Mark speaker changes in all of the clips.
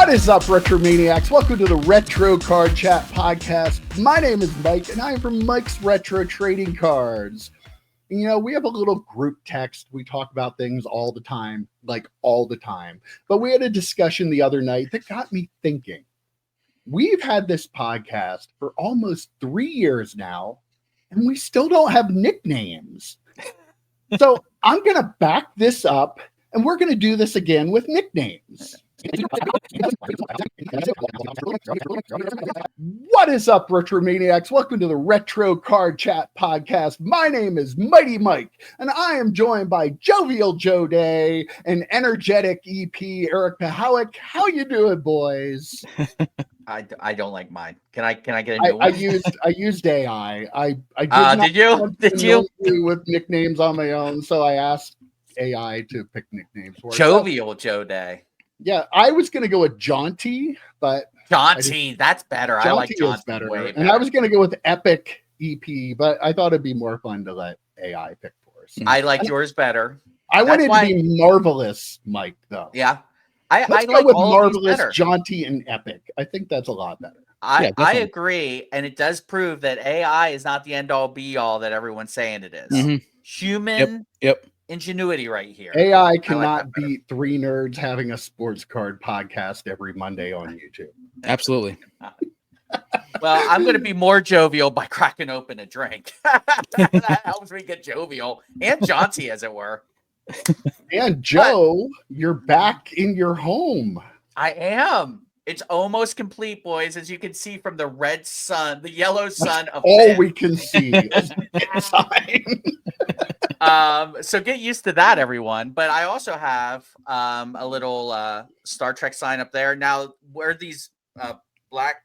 Speaker 1: What is up, Retro Maniacs? Welcome to the Retro Card Chat Podcast. My name is Mike, and I am from Mike's Retro Trading Cards. And, you know, we have a little group text. We talk about things all the time, like all the time. But we had a discussion the other night that got me thinking. We've had this podcast for almost 3 years now, and we still don't have nicknames. So I'm going to back this up, and we're going to do this again with nicknames. What is up, Retro Maniacs? Welcome to the Retro Card Chat Podcast. My name is Mighty Mike, and I am joined by Jovial Joe Day and energetic EP Eric Pahalik. How you doing, boys?
Speaker 2: I don't like mine. Can I get a new one?
Speaker 1: I used AI. I
Speaker 2: did you
Speaker 1: with nicknames on my own, so I asked AI to pick nicknames for
Speaker 2: Jovial Joe Day.
Speaker 1: Yeah, I was going to go with Jaunty, but
Speaker 2: Jaunty, that's better.
Speaker 1: Jaunty
Speaker 2: I like Jaunty
Speaker 1: better.
Speaker 2: way better.
Speaker 1: And I was going to go with Epic EP, but I thought it'd be more fun to let AI pick for us.
Speaker 2: I like yours better.
Speaker 1: I wanted to be Marvelous, Mike, though.
Speaker 2: Yeah.
Speaker 1: Let's
Speaker 2: I
Speaker 1: go
Speaker 2: like
Speaker 1: with
Speaker 2: all
Speaker 1: Marvelous, Jaunty, and Epic. I think that's a lot better.
Speaker 2: I agree, and it does prove that AI is not the end-all, be-all that everyone's saying it is.
Speaker 3: Mm-hmm.
Speaker 2: Human ingenuity right here.
Speaker 1: AI cannot beat three nerds having a sports card podcast every Monday on YouTube.
Speaker 3: Absolutely.
Speaker 2: Well, I'm going to be more jovial by cracking open a drink. That helps me get jovial and jaunty, as it were.
Speaker 1: And Joe, you're back in your home.
Speaker 2: I am. It's almost complete, boys, as you can see from the red sun, the yellow sun of
Speaker 1: all we can see.
Speaker 2: So get used to that, everyone. But I also have a little Star Trek sign up there. Now, where these black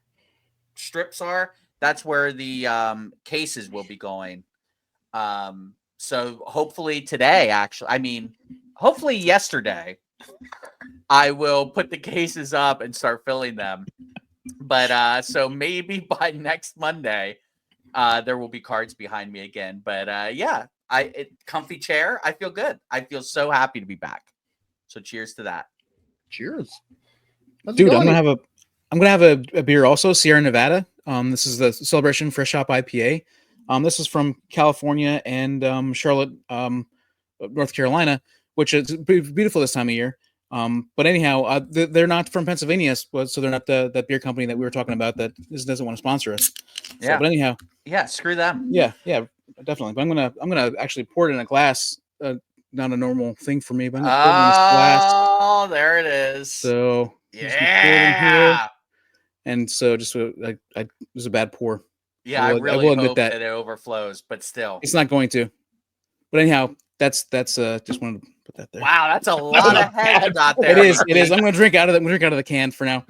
Speaker 2: strips are, that's where the cases will be going. So hopefully today, hopefully yesterday, I will put the cases up and start filling them. But so maybe by next Monday, there will be cards behind me again. But comfy chair. I feel good. I feel so happy to be back. So cheers to that.
Speaker 1: Cheers.
Speaker 3: Dude, I'm gonna have a beer also, Sierra Nevada. This is the Celebration Fresh Hop IPA. This is from California and Charlotte, North Carolina, which is beautiful this time of year. But anyhow, they're not from Pennsylvania, so they're not that beer company that we were talking about that doesn't want to sponsor us.
Speaker 2: Yeah.
Speaker 3: So, but anyhow,
Speaker 2: screw them.
Speaker 3: Yeah, definitely. But I'm gonna actually pour it in a glass. Not a normal thing for me, but I'm gonna pour it in this glass.
Speaker 2: Oh, there it is.
Speaker 3: So
Speaker 2: yeah.
Speaker 3: And so just it was a bad pour.
Speaker 2: Yeah, I really hope that it overflows, but still,
Speaker 3: it's not going to. But anyhow, that's just wanted to put that there.
Speaker 2: Wow, that's a lot of head you got there.
Speaker 3: It is. I'm going to drink out of the can for now.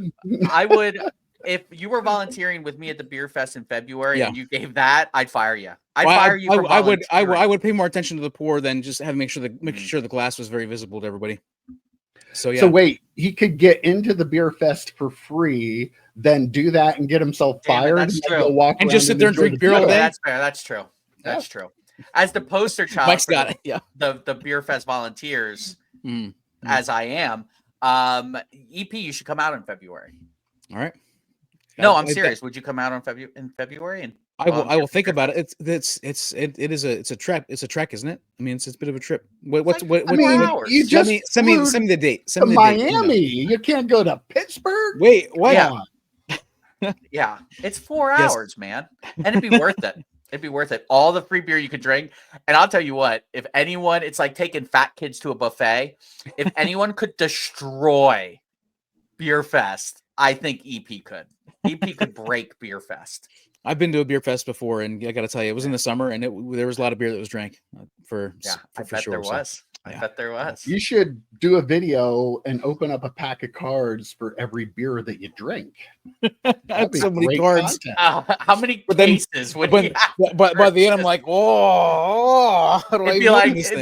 Speaker 2: I would, if you were volunteering with me at the beer fest in February and you gave that, I'd fire you.
Speaker 3: I would pay more attention to the pour than just make sure the glass was very visible to everybody. So yeah.
Speaker 1: So wait, he could get into the beer fest for free, then do that and get himself fired.
Speaker 2: That's true.
Speaker 3: And just sit there and drink beer all day.
Speaker 2: That's fair. That's true. That's true. As the poster child,
Speaker 3: Mike's got it. Yeah.
Speaker 2: The beer fest volunteers, as I am, EP, you should come out in February.
Speaker 3: All right.
Speaker 2: No, I'm serious. Would you come out in February? And
Speaker 3: I will think about it. It's a trek. It's a trek, isn't it? I mean, it's a bit of a trip.
Speaker 1: You just
Speaker 3: send me the date.
Speaker 1: Send me Miami. You can't go to Pittsburgh.
Speaker 3: Wait, what?
Speaker 2: Yeah, it's 4 hours, man, and it'd be worth it. It'd be worth it. All the free beer you could drink. And I'll tell you what, if anyone, it's like taking fat kids to a buffet. If anyone could destroy Beer Fest, I think EP could. EP could break Beer Fest.
Speaker 3: I've been to a beer fest before, and I got to tell you, it was in the summer, and there was a lot of beer that was drank for sure.
Speaker 2: There was. I bet there was.
Speaker 1: You should do a video and open up a pack of cards for every beer that you drink.
Speaker 3: So many cards.
Speaker 2: How many cases would you have?
Speaker 3: But by the end, I'm like, oh, how do
Speaker 2: it'd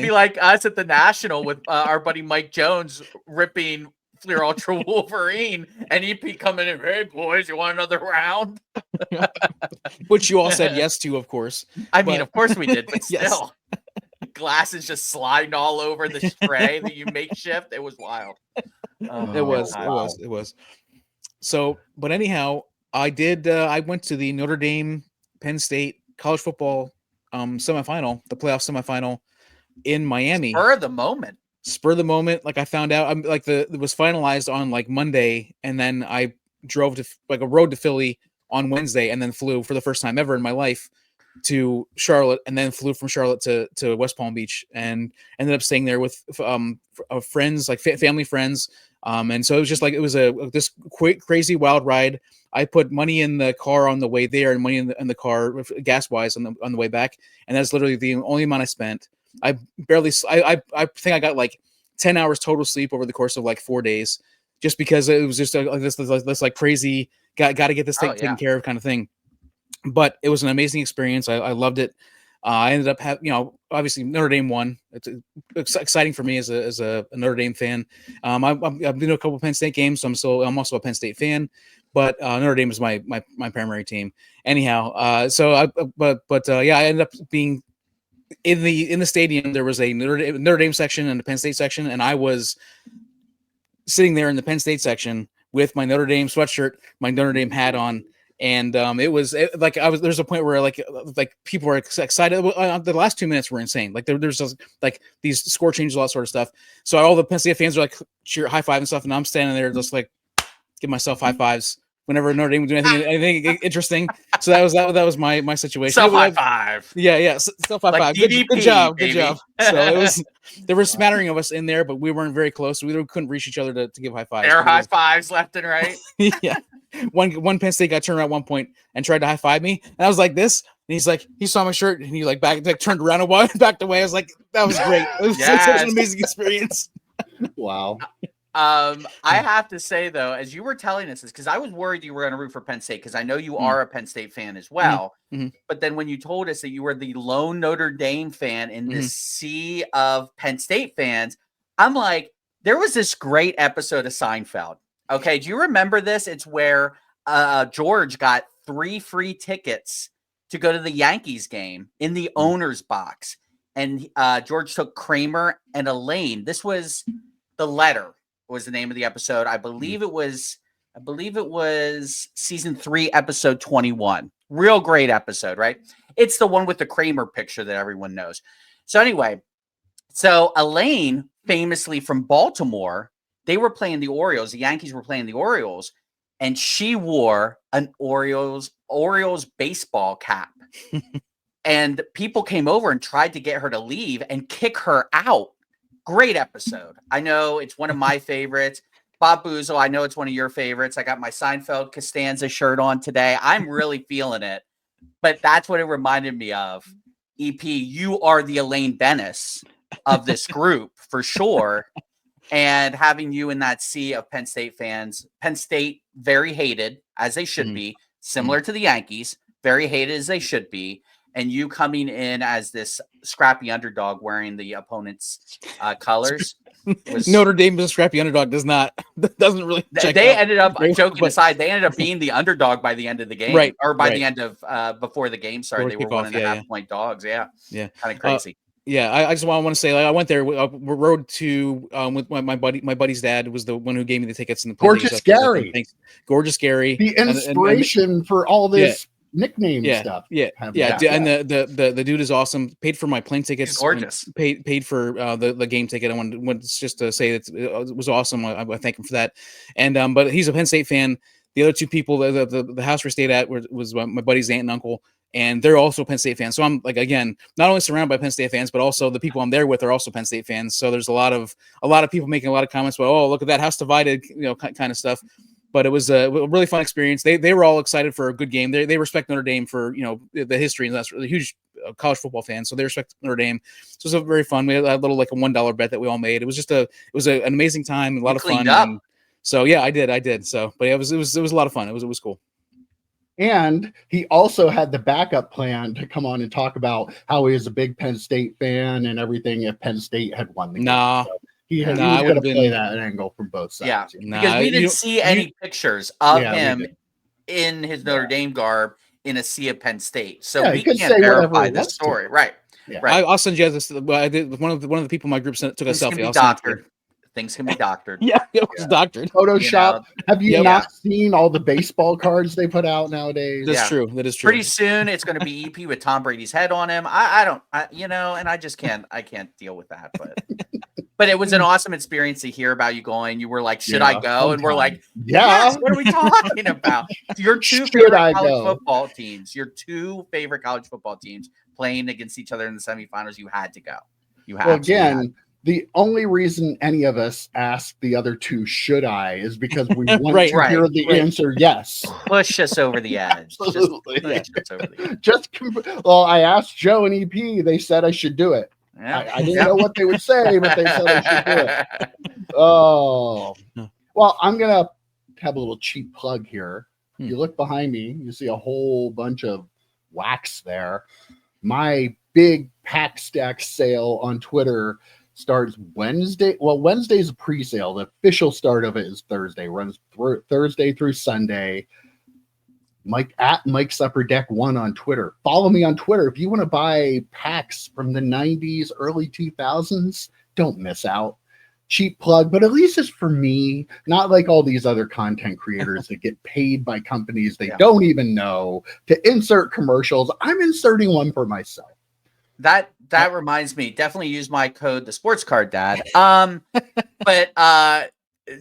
Speaker 2: be like us at the National with our buddy Mike Jones ripping Fleer Ultra Wolverine and EP coming in, hey boys, you want another round?
Speaker 3: Which you all said yes to, of course.
Speaker 2: I mean, of course we did, but still. Glasses just sliding all over the spray that you makeshift. It was wild.
Speaker 3: It was. But anyhow, I did. I went to the Notre Dame Penn State college football semifinal, the playoff semifinal in Miami.
Speaker 2: Spur of the moment.
Speaker 3: Spur of the moment. Like I found out, I'm like it was finalized on like Monday, and then I drove to like a road to Philly on Wednesday, and then flew for the first time ever in my life to Charlotte, and then flew from Charlotte to West Palm Beach, and ended up staying there with friends, like family friends. And so it was just like it was this quick, crazy, wild ride. I put money in the car on the way there, and money in the car gas wise on the way back, and that's literally the only amount I spent. I think I got like 10 hours total sleep over the course of like 4 days, just because it was just this like crazy got to get this thing taken care of kind of thing. But it was an amazing experience. I loved it. I ended up obviously Notre Dame won. It's exciting for me as a Notre Dame fan. I've been to a couple of Penn State games, so I'm also a Penn State fan. But Notre Dame is my primary team. Anyhow, I ended up being in the stadium. There was a Notre Dame section and a Penn State section, and I was sitting there in the Penn State section with my Notre Dame sweatshirt, my Notre Dame hat on. And there's a point where like people were excited. The last 2 minutes were insane. Like there's just like these score changes, all that sort of stuff. So all the Penn State fans are like cheer, high five and stuff. And I'm standing there just like give myself high fives whenever Notre Dame would do anything interesting. So that was my situation.
Speaker 2: Self high five.
Speaker 3: Yeah. Self high five. Good job. So it was, there was a smattering of us in there, but we weren't very close. We couldn't reach each other to give high fives.
Speaker 2: Air high fives left and right.
Speaker 3: Yeah. One Penn State guy turned around at one point and tried to high five me, and I was like this, and he's like, he saw my shirt and he like turned around and backed away. I was like, that was great. It was such an amazing experience.
Speaker 1: Wow.
Speaker 2: I have to say though, as you were telling us this, because I was worried you were going to root for Penn State, because I know you are a Penn State fan as well.
Speaker 3: Mm-hmm.
Speaker 2: But then when you told us that you were the lone Notre Dame fan in this sea of Penn State fans, I'm like, there was this great episode of Seinfeld. Okay, do you remember this? It's where George got 3 free tickets to go to the Yankees game in the owner's box. And George took Kramer and Elaine. This was The Letter was the name of the episode. I believe it was season 3, episode 21. Real great episode, right? It's the one with the Kramer picture that everyone knows. So anyway, Elaine, famously from Baltimore, they were playing the Orioles. The Yankees were playing the Orioles, and she wore an Orioles baseball cap. And people came over and tried to get her to leave and kick her out. Great episode. I know it's one of my favorites. Bob Boozle, I know it's one of your favorites. I got my Seinfeld Costanza shirt on today. I'm really feeling it. But that's what it reminded me of. EP, you are the Elaine Bennis of this group for sure. And having you in that sea of Penn State fans, Penn State very hated, as they should be, similar to the Yankees, very hated as they should be. And you coming in as this scrappy underdog wearing the opponent's colors.
Speaker 3: Notre Dame is a scrappy underdog doesn't really check
Speaker 2: they
Speaker 3: out.
Speaker 2: ended up, joking aside, they ended up being the underdog by the end of the game.
Speaker 3: Right.
Speaker 2: Or by the end of, before the game started, they were 1.5 point dogs. Yeah. Kind of crazy.
Speaker 3: I just want to say, like, I went there. We rode to with my buddy. My buddy's dad was the one who gave me the tickets. And the
Speaker 1: Gorgeous Gary.
Speaker 3: Thanks. Gorgeous Gary.
Speaker 1: The inspiration for all this nickname stuff.
Speaker 3: And the dude is awesome. Paid for my plane tickets.
Speaker 2: He's gorgeous.
Speaker 3: Paid for the game ticket. I wanted just to say that it was awesome. I thank him for that. And but he's a Penn State fan. The other two people, the house we stayed at was my buddy's aunt and uncle. And they're also Penn State fans. So I'm like, again, not only surrounded by Penn State fans, but also the people I'm there with are also Penn State fans. So there's a lot of people making a lot of comments about, oh, look at that house divided, kind of stuff. But it was a really fun experience. They were all excited for a good game. They respect Notre Dame for, the history, and that's really huge college football fans. So they respect Notre Dame. So it was very fun. We had a little like a $1 bet that we all made. It was just an amazing time, a lot of fun. And so yeah, I did. So, but it was a lot of fun. It was cool.
Speaker 1: And he also had the backup plan to come on and talk about how he is a big Penn State fan and everything if Penn State had won the game. So he was going to play that angle from both sides.
Speaker 2: Yeah, because we didn't see any pictures of him in his Notre Dame garb in a sea of Penn State. So we can't verify this story. Right.
Speaker 3: Yeah. Right. I'll send you this. I did one of the people in my group took a selfie.
Speaker 2: Things can be doctored.
Speaker 3: Yeah, it was doctored.
Speaker 1: Photoshop. Have you
Speaker 3: Yep.
Speaker 1: not seen all the baseball cards they put out nowadays?
Speaker 3: That's true. That is true.
Speaker 2: Pretty soon it's going to be EP with Tom Brady's head on him. I don't, and I just can't, deal with that. But it was an awesome experience to hear about you going. You were like, should I go? And we're like, yes, what are we talking about? Your two favorite college football teams, playing against each other in the semifinals. You had to go.
Speaker 1: The only reason any of us asked the other two, should I, is because we want to hear the answer yes.
Speaker 2: Push us over the edge.
Speaker 1: Absolutely. Well, I asked Joe and EP. They said I should do it. Yeah. I didn't know what they would say, but they said I should do it. Oh. Well, I'm going to have a little cheap plug here. If you look behind me, you see a whole bunch of wax there. My big pack stack sale on Twitter starts Wednesday. Well, Wednesday's a pre-sale. The official start of it is Thursday. Runs through Thursday through Sunday. Mike at Mike's Upper Deck 1 on Twitter. Follow me on Twitter. If you want to buy packs from the 90s, early 2000s, don't miss out. Cheap plug, but at least it's for me, not like all these other content creators that get paid by companies they don't even know to insert commercials. I'm inserting one for myself.
Speaker 2: That reminds me, definitely use my code, the sports card dad. But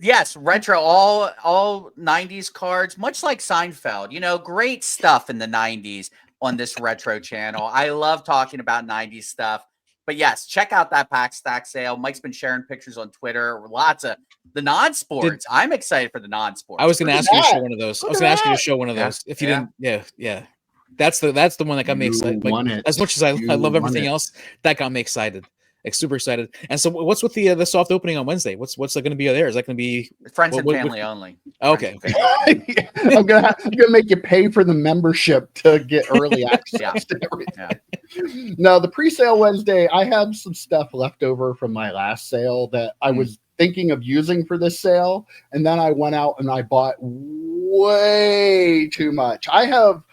Speaker 2: yes, retro, all 90s cards, much like Seinfeld, great stuff in the 90s on this retro channel. I love talking about 90s stuff. But yes, check out that pack stack sale. Mike's been sharing pictures on Twitter. Lots of the non-sports. I'm excited for the non-sports.
Speaker 3: I was going to ask you to show one of those. If you didn't, yeah. That's the one that got me excited. Like, as much as I love everything else, that got me excited. Like super excited. And so what's with the soft opening on Wednesday? What's going to be there? Is that going to be
Speaker 2: friends and family only?
Speaker 3: Okay.
Speaker 1: I'm gonna make you pay for the membership to get early access to everything. No, the pre-sale Wednesday, I have some stuff left over from my last sale that I was thinking of using for this sale, and then I went out and I bought way too much. I have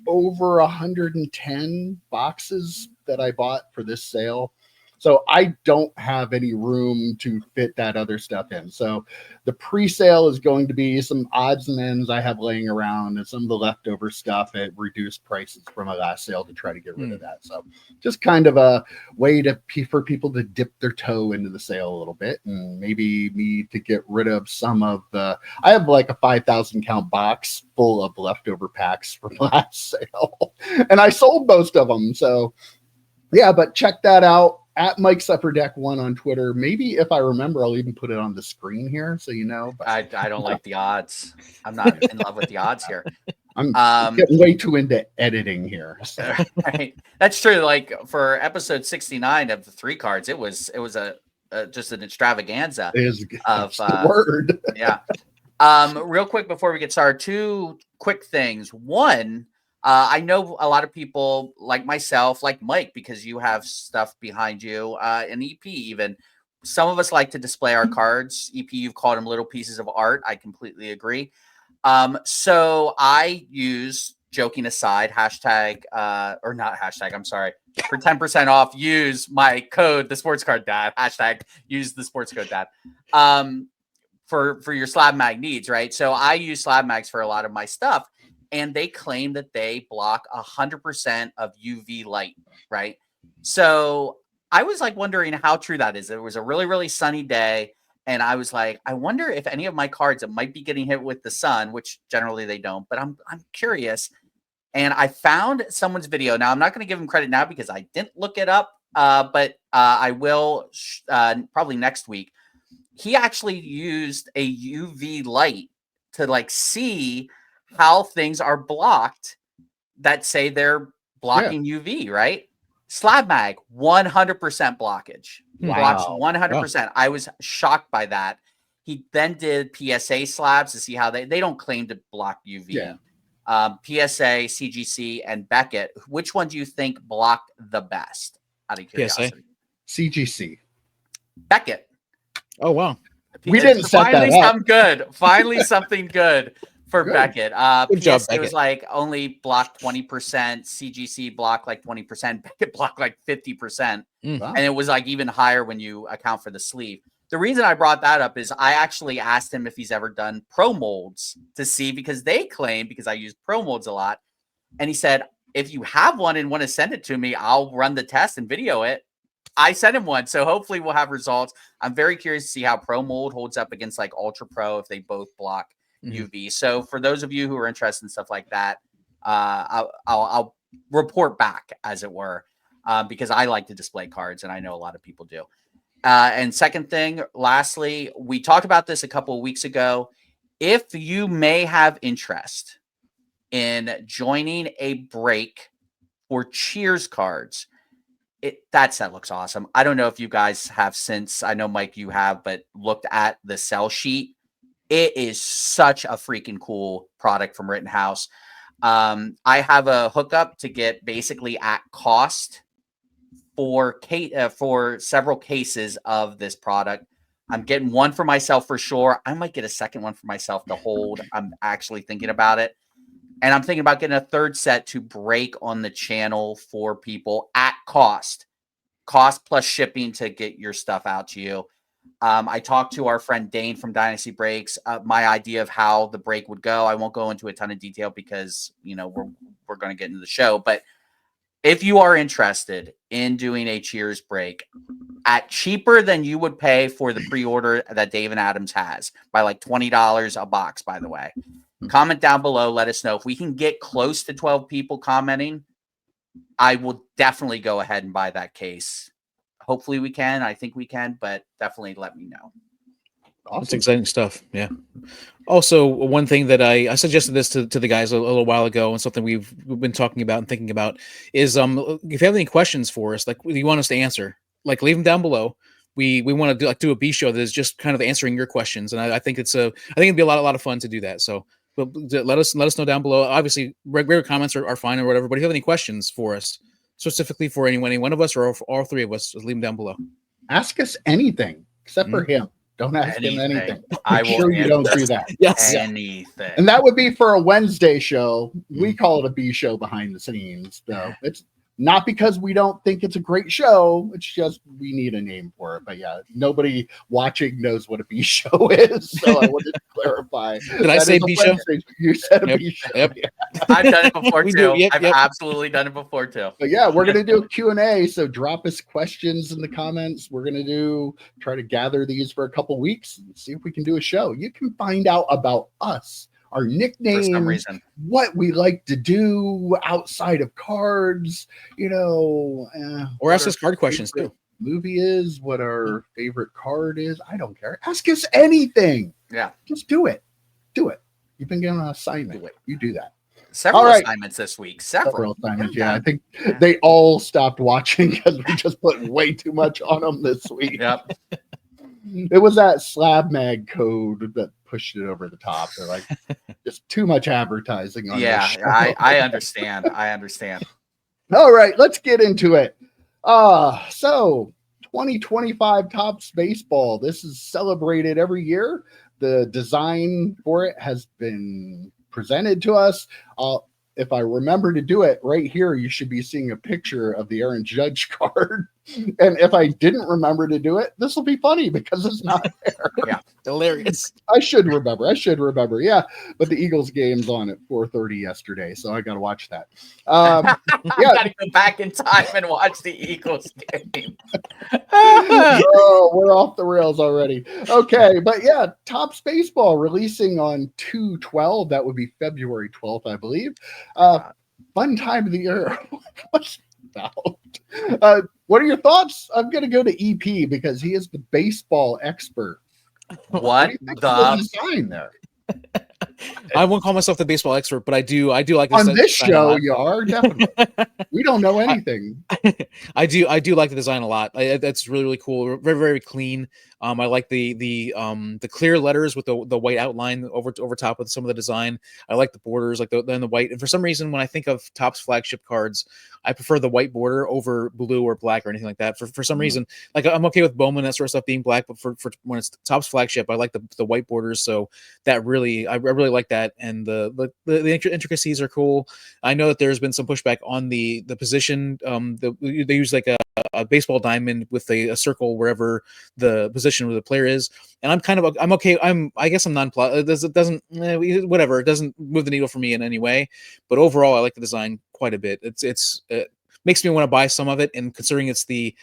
Speaker 1: over 110 boxes that I bought for this sale. So I don't have any room to fit that other stuff in. So the pre-sale is going to be some odds and ends I have laying around and some of the leftover stuff at reduced prices from my last sale to try to get rid of that. So just kind of a way for people to dip their toe into the sale a little bit, and maybe me to get rid of some of I have like a 5,000 count box full of leftover packs from last sale, and I sold most of them. So yeah, but check that out. At Mike's Upper Deck 1 on Twitter. Maybe if I remember, I'll even put it on the screen here so you know. But
Speaker 2: I don't like the odds. I'm not in love with the odds here.
Speaker 1: I'm getting way too into editing here. So.
Speaker 2: Right. That's true. Like for episode 69 of the 3 cards, it was just an extravaganza.
Speaker 1: Of the word.
Speaker 2: Yeah. Real quick before we get started, 2 quick things. One, I know a lot of people like myself, like Mike, because you have stuff behind you, and EP even. Some of us like to display our cards. EP, you've called them little pieces of art. I completely agree. So I use, joking aside, hashtag, or not hashtag, I'm sorry, for 10% off, use my code, the sports card dad, hashtag, use the sports code dad, for your slab mag needs, right? So I use slab mags for a lot of my stuff. And they claim that they block 100% of UV light, right? So I was like wondering how true that is. It was a really, really sunny day. And I was like, I wonder if any of my cards that might be getting hit with the sun, which generally they don't, but I'm curious. And I found someone's video. Now, I'm not going to give him credit now because I didn't look it up, but I will probably next week. He actually used a UV light to like see how things are blocked that say they're blocking UV, right? Slab mag, 100% blockage. Blocks 100%. Wow. I was shocked by that. He then did PSA slabs to see how they don't claim to block UV.
Speaker 1: Yeah.
Speaker 2: PSA, CGC, and Beckett. Which one do you think blocked the best? Out of curiosity.
Speaker 1: PSA. CGC.
Speaker 2: Beckett.
Speaker 3: Oh, wow.
Speaker 1: We didn't set that up.
Speaker 2: Finally something good. For good. Beckett.
Speaker 3: Good job,
Speaker 2: Beckett. It was like only blocked 20%. CGC blocked like 20%. Beckett blocked like 50%. And it was like even higher when you account for the sleeve. the reason I brought that up is I actually asked him if he's ever done pro molds to see, because they claim, because I use pro molds a lot, and he said, if you have one and want to send it to me, I'll run the test and video it. I sent him one, so hopefully we'll have results. I'm very curious to see how pro mold holds up against like ultra pro, if they both block UV. So for those of you who are interested in stuff like that, I'll report back, as it were, because I like to display cards, and I know a lot of people do. And second thing, lastly, we talked about this a couple of weeks ago. If you may have interest in joining a break for Cheers cards, that set looks awesome. I don't know if you guys have since, I know Mike, you have, but looked at the sell sheet. It is such a freaking cool product from Rittenhouse. I have a hookup to get basically at cost for several cases of this product. I'm getting one for myself for sure. I might get a second one for myself to hold. I'm actually thinking about it. And I'm thinking about getting a third set to break on the channel for people at cost plus shipping to get your stuff out to you. I talked to our friend Dane from Dynasty Breaks. My idea of how the break would go. I won't go into a ton of detail because, you know, we're going to get into the show. But if you are interested in doing a Cheers break at cheaper than you would pay for the pre-order that Dave and Adams has, by like $20 a box, by the way, comment down below. Let us know if we can get close to 12 people commenting. I will definitely go ahead and buy that case. Hopefully we can. I think we can, but definitely let me know.
Speaker 3: Awesome. That's exciting stuff. Yeah. Also, one thing that I suggested this to the guys a little while ago, and something we've been talking about and thinking about is, if you have any questions for us, like you want us to answer, like leave them down below. We want to do a B show that is just kind of answering your questions, and I think it'd be a lot of fun to do that. So let us know down below. Obviously, regular comments are fine or whatever, but if you have any questions for us, specifically for any one of us or all three of us, just leave them down below.
Speaker 1: Ask us anything except for him. Don't ask him anything.
Speaker 2: I will.
Speaker 1: Sure, you don't do that.
Speaker 3: Yes.
Speaker 2: Anything.
Speaker 1: And that would be for a Wednesday show. We call it a B show behind the scenes. So it's not because we don't think it's a great show. It's just we need a name for it. But yeah, nobody watching knows what a B show is. So I wanted to clarify.
Speaker 3: Did I say B show?
Speaker 1: You said a B show.
Speaker 3: Yep.
Speaker 1: Yeah.
Speaker 2: I've done it before too.
Speaker 3: Yep.
Speaker 2: I've absolutely done it before too.
Speaker 1: But yeah, we're going to do a Q&A. So drop us questions in the comments. We're going to try to gather these for a couple weeks and see if we can do a show. You can find out about us, our nicknames,
Speaker 2: for some reason,
Speaker 1: what we like to do outside of cards,
Speaker 3: or ask us card questions too.
Speaker 1: Movie is, what our favorite card is. I don't care. Ask us anything.
Speaker 2: Yeah.
Speaker 1: Just do it. Do it. You've been given an assignment. You do that.
Speaker 2: Several assignments this week. Several
Speaker 1: assignments. Yeah, I think they all stopped watching because we just put way too much on them this week.
Speaker 2: Yep.
Speaker 1: It was that Slab Mag code that pushed it over the top. They're like, just too much advertising on this show.
Speaker 2: I understand. I understand.
Speaker 1: All right, let's get into it. So 2025 Topps Baseball. This is celebrated every year. The design for it has been presented to us. If I remember to do it right here, you should be seeing a picture of the Aaron Judge card. And if I didn't remember to do it, this will be funny because it's not there.
Speaker 2: Yeah,
Speaker 3: hilarious.
Speaker 1: I should remember. Yeah, but the Eagles game's on at 4:30 yesterday, so I got to watch that.
Speaker 2: Yeah, got to go back in time and watch the Eagles game.
Speaker 1: Oh, we're off the rails already. Okay, but yeah, Topps Baseball releasing on 2/12. That would be February 12th, I believe. Fun time of the year. What's about? What are your thoughts? I'm going to go to EP because he is the baseball expert.
Speaker 2: What
Speaker 1: the design there?
Speaker 3: I won't call myself the baseball expert, but I do like
Speaker 1: on this show. You are definitely. We don't know anything.
Speaker 3: I do like the design a lot. That's really cool. Very, very clean. I like the clear letters with the white outline over top of some of the design. I like the borders, like the white. And for some reason, when I think of Topps flagship cards, I prefer the white border over blue or black or anything like that. For some reason, like I'm okay with Bowman, that sort of stuff being black, but for when it's Topps flagship, I like the white borders. So that I really like that, and the intricacies are cool. I know that there's been some pushback on the position. They use like a a baseball diamond with a circle wherever the position where the player is. And I'm okay. I guess I'm non-plus. It doesn't whatever. It doesn't move the needle for me in any way. But overall, I like the design quite a bit. It makes me want to buy some of it. And considering it's the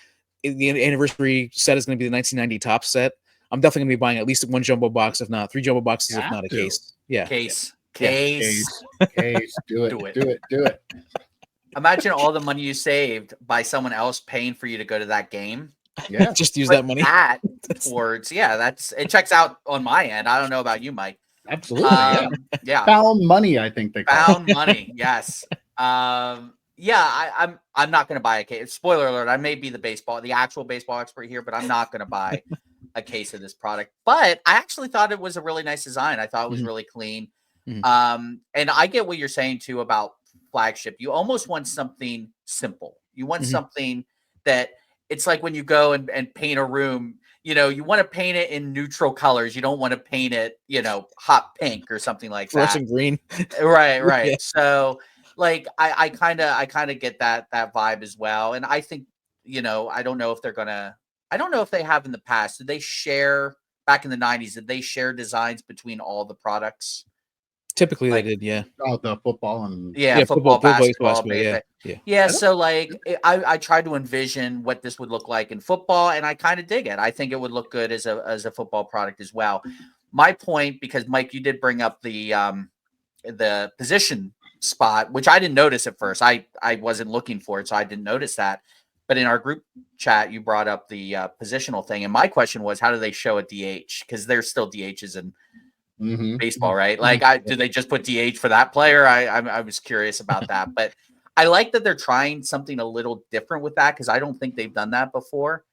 Speaker 3: anniversary set is going to be the 1990 top set, I'm definitely going to be buying at least one jumbo box, if not 3 jumbo boxes, if not a case. Yeah.
Speaker 2: Case.
Speaker 1: Do it.
Speaker 2: Imagine all the money you saved by someone else paying for you to go to that game.
Speaker 1: Yeah.
Speaker 3: Just use that money.
Speaker 2: That towards, it checks out on my end. I don't know about you, Mike.
Speaker 1: Absolutely.
Speaker 2: Yeah.
Speaker 1: Found money, I think they call
Speaker 2: Found money. Yes. I'm not going to buy a case. Spoiler alert, I may be the actual baseball expert here, but I'm not going to buy a case of this product. But I actually thought it was a really nice design. I thought it was really clean. And I get what you're saying too about flagship. You almost want something simple. You want something that it's like when you go and paint a room, you want to paint it in neutral colors. You don't want to paint it, hot pink or something like that.
Speaker 3: Fluorescent green.
Speaker 2: Right.
Speaker 3: Yeah.
Speaker 2: So like, I kind of get that vibe as well. And I think, I don't know if they have in the past. Did they share back in the 90s? Did they share designs between all the products?
Speaker 3: Typically they did, yeah.
Speaker 1: Oh, the football and
Speaker 2: football, basketball,
Speaker 3: yeah.
Speaker 2: So like I tried to envision what this would look like in football, and I kind of dig it. I think it would look good as a football product as well. My point, because Mike, you did bring up the position spot, which I didn't notice at first. I wasn't looking for it, so I didn't notice that. But in our group chat, you brought up the positional thing, and my question was, how do they show a DH? Because there's still DHs in baseball, right? Like, do they just put DH for that player? I was curious about that, but I like that they're trying something a little different with that because I don't think they've done that before.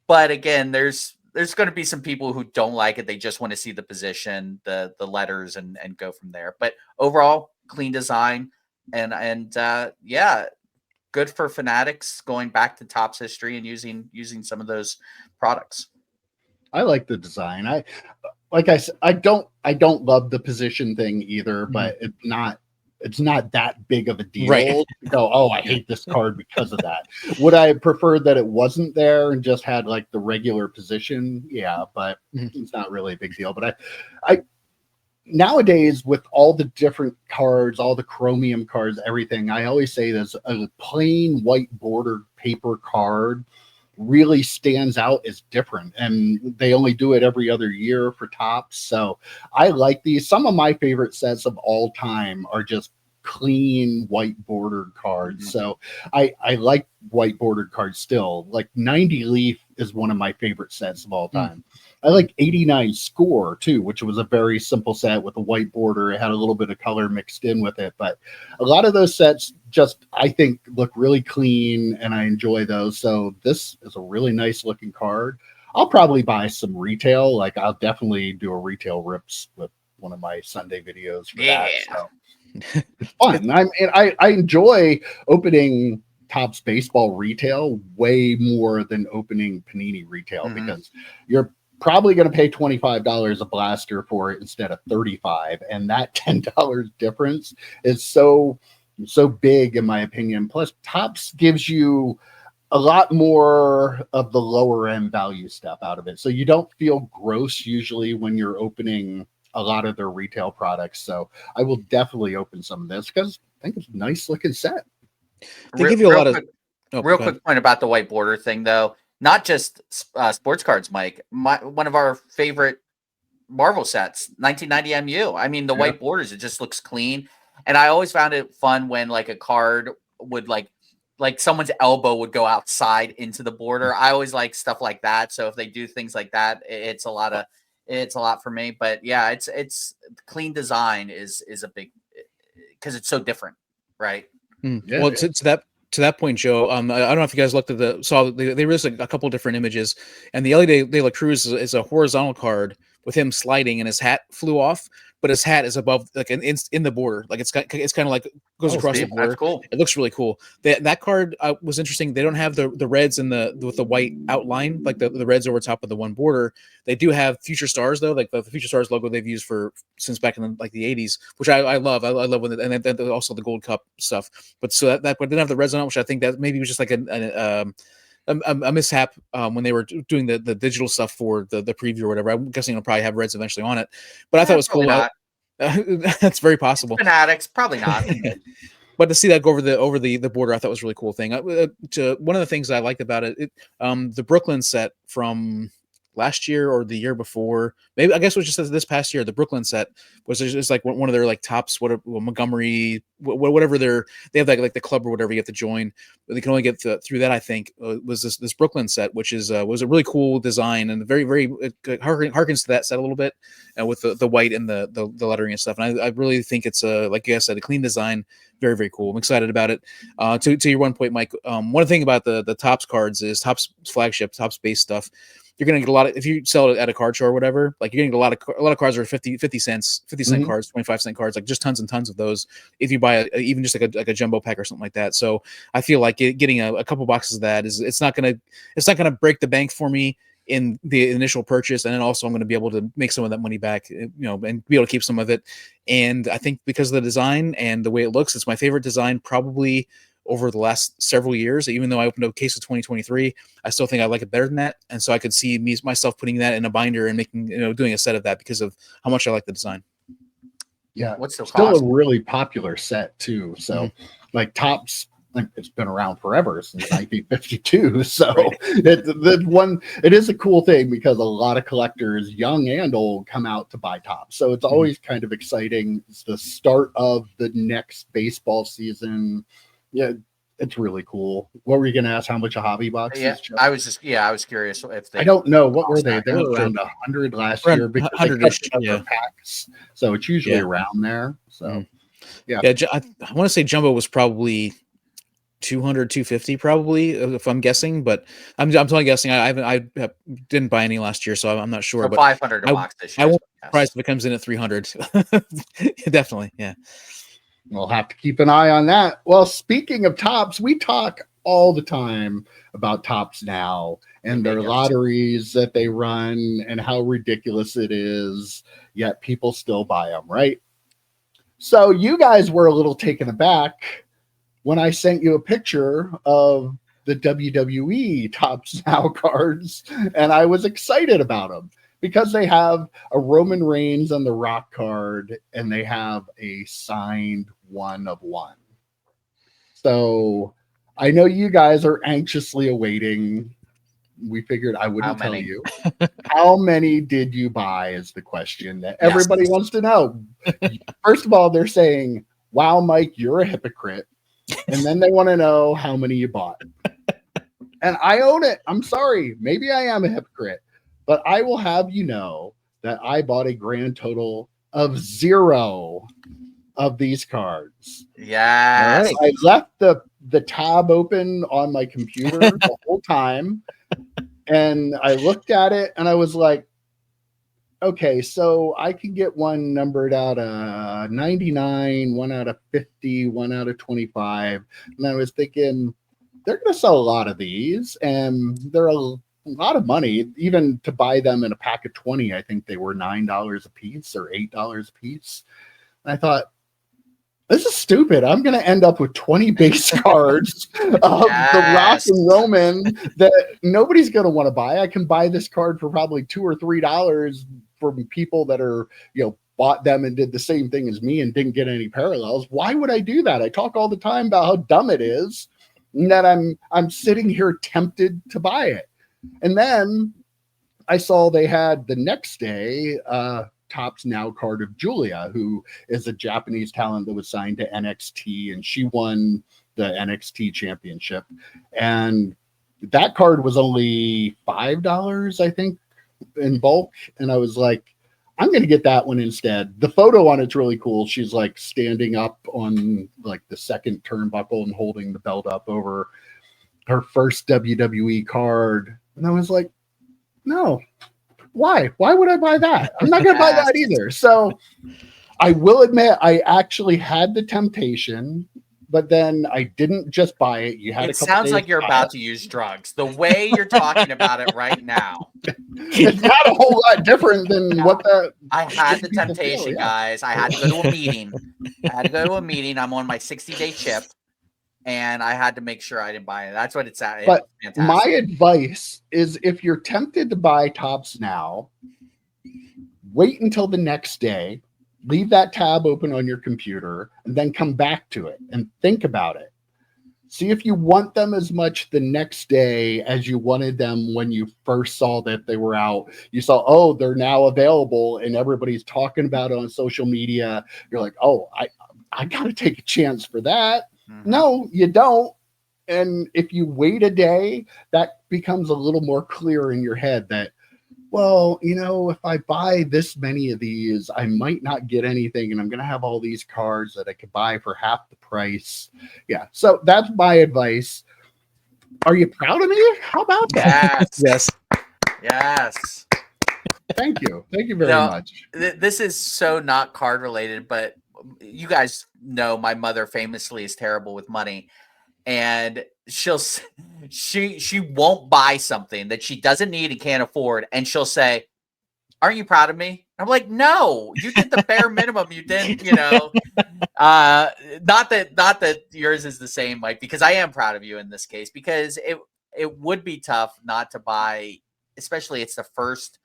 Speaker 2: But again, there's going to be some people who don't like it. They just want to see the position, the letters, and go from there. But overall, clean design, and good for fanatics going back to Topps history and using some of those products.
Speaker 1: I like the design. Like I said, I don't love the position thing either, but it's not that big of a deal to go, oh, I hate this card because of that. Would I have preferred that it wasn't there and just had like the regular position? Yeah, but it's not really a big deal. But I nowadays, with all the different cards, all the chromium cards, everything, I always say there's a plain white border paper card really stands out as different, and they only do it every other year for Topps. So I like these. Some of my favorite sets of all time are just clean white bordered cards. So I like white bordered cards still. Like 90 Leaf is one of my favorite sets of all time. I like 89 Score too, which was a very simple set with a white border. It had a little bit of color mixed in with it, but a lot of those sets just, I think, look really clean, and I enjoy those. So this is a really nice looking card. I'll probably buy some retail. Like, I'll definitely do a retail rips with one of my Sunday videos for that. So it's fun. I enjoy opening Topps baseball retail way more than opening Panini retail because you're probably going to pay $25 a blaster for it instead of $35, and that $10 difference is so big in my opinion. Plus Topps gives you a lot more of the lower end value stuff out of it, so you don't feel gross usually when you're opening a lot of their retail products. So I will definitely open some of this because I think it's a nice looking set.
Speaker 3: They give you a lot of
Speaker 2: real quick point about the white border thing though. Not just sports cards, Mike. One of our favorite Marvel sets, 1990 MU. I mean, the white borders, it just looks clean. And I always found it fun when like a card would like someone's elbow would go outside into the border. I always like stuff like that. So if they do things like that, it's a lot for me. But yeah, it's clean design is a big, because it's so different, right?
Speaker 3: Yeah, well, to that point, Joe, I don't know if you guys saw they released a couple different images, and the Ellie de la Cruz is a horizontal card with him sliding, and his hat flew off, but his hat is above, like in the border, like it's kind of like goes across the border.
Speaker 2: That's cool.
Speaker 3: It looks really cool. That card was interesting. They don't have the reds and with the white outline, like the reds over top of the one border. They do have Future Stars though, like the Future Stars logo they've used since back in the 80s, which I love. I love when and then also the Gold Cup stuff. But so that but didn't have the reds on it, which I think that maybe was just like a mishap when they were doing the digital stuff for the preview or whatever. I'm guessing it'll probably have Reds eventually on it, but I thought it was cool. That's very possible.
Speaker 2: Fanatics, probably not.
Speaker 3: But to see that go over the border, I thought was a really cool thing. One of the things I liked about it, the Brooklyn set from last year or the year before, maybe I guess it was just this past year. The Brooklyn set was just like one of their like tops, Montgomery, whatever they have like the club or whatever you have to join. But they can only get through that. I think was this Brooklyn set, which was a really cool design and very it harkens to that set a little bit, with the white and the lettering and stuff. And I really think it's like you guys said, a clean design. Very, very cool. I'm excited about it. To your one point, Mike, one thing about the Topps cards is Topps flagship, Topps base stuff. You're gonna get a lot of, if you sell it at a card show or whatever, like you're gonna get a lot of cards are 50 cents, 50-cent cards, 25-cent cards, like just tons and tons of those. If you buy even just like a jumbo pack or something like that. So I feel like getting a couple boxes of that it's not gonna break the bank for me in the initial purchase, and then also I'm going to be able to make some of that money back, and be able to keep some of it. And I think because of the design and the way it looks, it's my favorite design probably over the last several years. Even though I opened a case of 2023, I still think I like it better than that. And so I could see myself putting that in a binder and making, doing a set of that because of how much I like the design.
Speaker 1: Yeah,
Speaker 2: what's the
Speaker 1: still
Speaker 2: cost?
Speaker 1: a really popular set too. So like Topps, like it's been around forever since 1952. So it is a cool thing because a lot of collectors, young and old, come out to buy Topps. So it's always kind of exciting. It's the start of the next baseball season. Yeah, it's really cool. What were you going to ask? How much a hobby box is?
Speaker 2: I was curious if they.
Speaker 1: I don't know. What were they? They were around 100 last year because they cut packs. So it's usually around there. So yeah,
Speaker 3: I want to say jumbo was probably 200, 250 probably, if I'm guessing, but I'm totally guessing. I didn't buy any last year, so I'm not sure.
Speaker 2: So
Speaker 3: but
Speaker 2: 500 a box this year.
Speaker 3: I won't be surprised if it comes in at 300. Definitely, yeah.
Speaker 1: We'll have to keep an eye on that. Well, speaking of Topps, we talk all the time about Topps now and their lotteries that they run and how ridiculous it is, yet people still buy them, right? So you guys were a little taken aback when I sent you a picture of the WWE Topps Now cards, and I was excited about them because they have a Roman Reigns on the Rock card, and they have a signed 1/1. So I know you guys are anxiously awaiting. We figured I wouldn't tell you. How many did you buy is the question that everybody wants to know. First of all, they're saying, wow, Mike, you're a hypocrite. And then they want to know how many you bought. And I own it. I'm sorry. Maybe I am a hypocrite. But I will have you know that I bought a grand total of 0 of these cards.
Speaker 2: Yes.
Speaker 1: I left the tab open on my computer the whole time. And I looked at it and I was like, okay, so I can get one numbered out of 99, one out of 50, one out of 25. And I was thinking, they're going to sell a lot of these, and they're a lot of money. Even to buy them in a pack of 20, I think they were $9 a piece or $8 a piece. And I thought, this is stupid. I'm going to end up with 20 base cards of the Rock and Roman that nobody's going to want to buy. I can buy this card for probably $2 or $3 from people that are, bought them and did the same thing as me and didn't get any parallels. Why would I do that? I talk all the time about how dumb it is, and that I'm sitting here tempted to buy it. And then I saw they had the next day, Topps Now card of Julia, who is a Japanese talent that was signed to NXT, and she won the NXT championship. And that card was only $5, I think, in bulk. And I was like, I'm going to get that one instead. The photo on it's really cool. She's like standing up on like the second turnbuckle and holding the belt up over her first WWE card. And I was like, no. Why would I buy that? I'm not going to buy that either. So I will admit I actually had the temptation, but then I didn't just buy it.
Speaker 2: It sounds like you're about to use drugs. The way you're talking about it right now.
Speaker 1: It's not a whole lot different than what
Speaker 2: I had the temptation, guys. I had to go to a meeting. I'm on my 60-day chip. and I had to make sure I didn't buy it. That's what it's at.
Speaker 1: But
Speaker 2: it's
Speaker 1: my
Speaker 2: fantastic.
Speaker 1: advice is, if you're tempted to buy Topps now, wait until the next day, leave that tab open on your computer, and then come back to it and think about it. See if you want them as much the next day as you wanted them when you first saw that they were out. You saw, oh, they're now available, and everybody's talking about it on social media. You're like, oh, I got to take a chance for that.
Speaker 2: Mm-hmm.
Speaker 1: No, you don't. And if you wait a day, that becomes a little more clear in your head that, well, if I buy this many of these, I might not get anything, and I'm going to have all these cards that I could buy for half the price. Yeah. So that's my advice. Are you proud of me? How about that?
Speaker 2: Yes.
Speaker 3: Yes.
Speaker 2: Yes.
Speaker 1: Thank you. Thank you very much.
Speaker 2: This is so not card related, but you guys know my mother famously is terrible with money, and she won't buy something that she doesn't need and can't afford, and she'll say, "Aren't you proud of me?" I'm like, "No, you did the bare minimum. You didn't, not that yours is the same, Mike, because I am proud of you in this case, because it would be tough not to buy, especially it's the first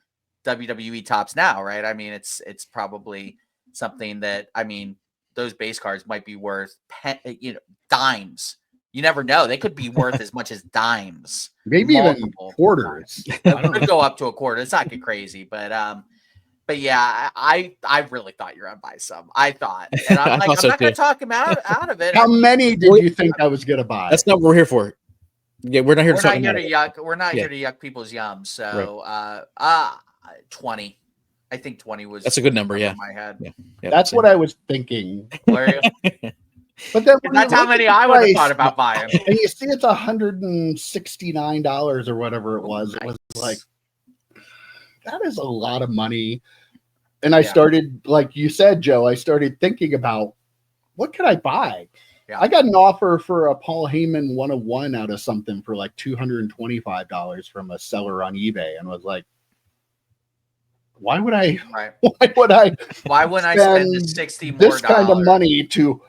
Speaker 2: WWE Topps now, right? I mean, it's probably something that, I mean, those base cards might be worth dimes. You never know. They could be worth as much as dimes.
Speaker 1: Maybe even quarters.
Speaker 2: It could go up to a quarter. It's not get crazy, but yeah, I really thought you were gonna buy some. I thought, and I'm like, I'm not gonna talk him out of it.
Speaker 1: How many did you think I was gonna buy?
Speaker 3: That's not what we're here for. Yeah, we're not here to talk about it.
Speaker 2: We're not here to yuck people's yums. So, 20. I think 20 was.
Speaker 3: That's a good number. Yeah.
Speaker 2: In my head.
Speaker 3: Yeah,
Speaker 1: that's what I was thinking. But then
Speaker 2: that's how many I would have thought about buying.
Speaker 1: And you see, it's $169 or whatever it was. It was like, that is a lot of money. And I started, like you said, Joe, I started thinking about, what could I buy? Yeah. I got an offer for a Paul Heyman 101 out of something for like $225 from a seller on eBay, and was like, why would I?
Speaker 2: Right.
Speaker 1: Why wouldn't I spend
Speaker 2: the 60 more
Speaker 1: this kind of money to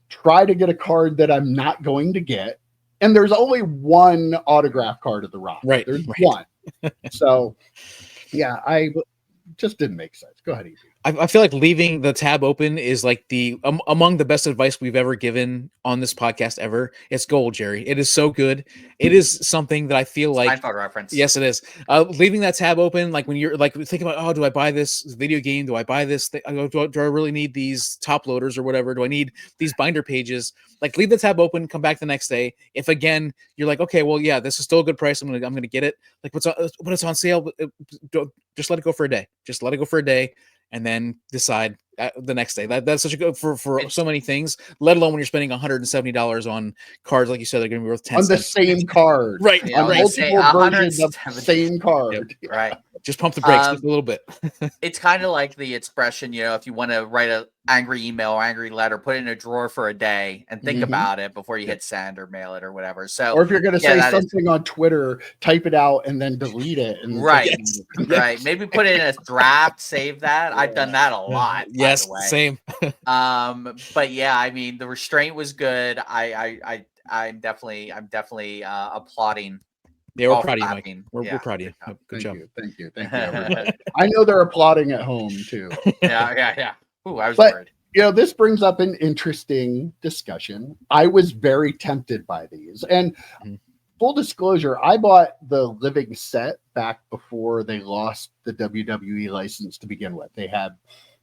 Speaker 1: try to get a card that I'm not going to get? And there's only one autograph card of The Rock.
Speaker 3: Right.
Speaker 1: There's one. So, yeah, I just didn't make sense. Go ahead, Evie.
Speaker 3: I feel like leaving the tab open is like the among the best advice we've ever given on this podcast ever. It's gold, Jerry. It is so good. It is something that I feel like
Speaker 2: Seinfeld reference.
Speaker 3: Yes, it is. Leaving that tab open, like when you're like thinking about, oh, do I buy this video game? Do I buy this? Do I really need these top loaders or whatever? Do I need these binder pages? Like, leave the tab open, come back the next day. If again you're like, okay, well, yeah, this is still a good price, I'm gonna get it. Like, when it's on sale, just let it go for a day. Just let it go for a day, and then decide the next day. That's such a good for so many things, let alone when you're spending $170 on cards, like you said, they're going to be worth 10
Speaker 1: on the
Speaker 3: cents.
Speaker 1: same card,
Speaker 3: right?
Speaker 2: Yeah,
Speaker 1: on multiple versions of the same card,
Speaker 2: right?
Speaker 3: Just pump the brakes just a little bit.
Speaker 2: It's kind of like the expression, if you want to write an angry email or angry letter, put it in a drawer for a day and think about it before you hit send or mail it or whatever. So,
Speaker 1: or if you're going to say something on Twitter, type it out and then delete it. And
Speaker 2: right. Maybe put it in a draft, save that. I've done that a lot.
Speaker 3: Yes, same.
Speaker 2: But yeah, I mean, the restraint was good. I'm definitely applauding.
Speaker 3: Yeah, we're proud of you, Mike. We're proud of you. Good job.
Speaker 1: Thank you, everybody. I know they're applauding at home too.
Speaker 2: Yeah. Ooh, I was worried.
Speaker 1: This brings up an interesting discussion. I was very tempted by these, and full disclosure, I bought the living set back before they lost the WWE license to begin with. They had,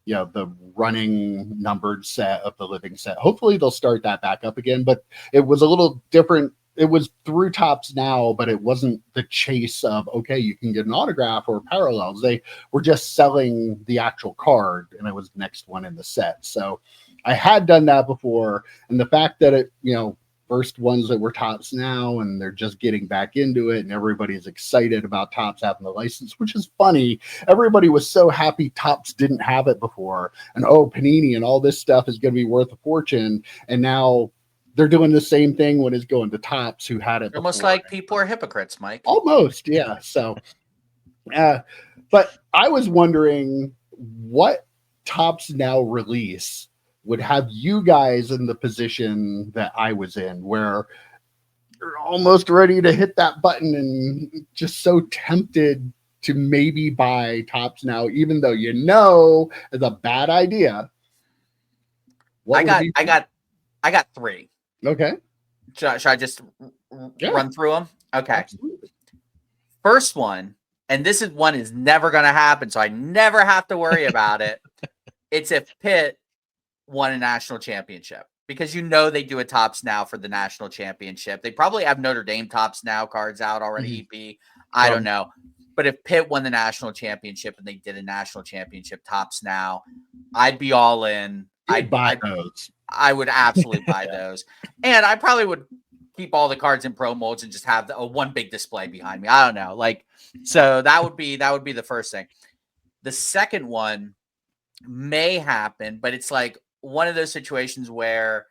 Speaker 1: the running numbered set of the living set. Hopefully they'll start that back up again, but it was a little different. It was through Topps now, but it wasn't the chase of, okay, you can get an autograph or parallels. They were just selling the actual card, and it was the next one in the set. So I had done that before. And the fact that it, first ones that were Topps now, and they're just getting back into it, and everybody's excited about Topps having the license, which is funny. Everybody was so happy Topps didn't have it before. And, Panini and all this stuff is going to be worth a fortune. And now they're doing the same thing when it's going to Topps, who had it
Speaker 2: almost
Speaker 1: before.
Speaker 2: like people are hypocrites, Mike.
Speaker 1: Almost, yeah. So, but I was wondering what Topps now release would have you guys in the position that I was in, where you're almost ready to hit that button and just so tempted to maybe buy Topps now, even though you know it's a bad idea.
Speaker 2: I got three.
Speaker 1: Okay.
Speaker 2: Should I just run through them? Okay.
Speaker 1: Absolutely.
Speaker 2: First one, and this is never going to happen, so I never have to worry about it. It's if Pitt won a national championship, because they do a Topps Now for the national championship. They probably have Notre Dame Topps Now cards out already. EP, I don't know. But if Pitt won the national championship and they did a national championship Topps Now, I'd be all in. I'd buy
Speaker 1: those.
Speaker 2: I would absolutely buy those. And I probably would keep all the cards in pro molds and just have one big display behind me. I don't know. So that would be the first thing. The second one may happen, but it's like one of those situations where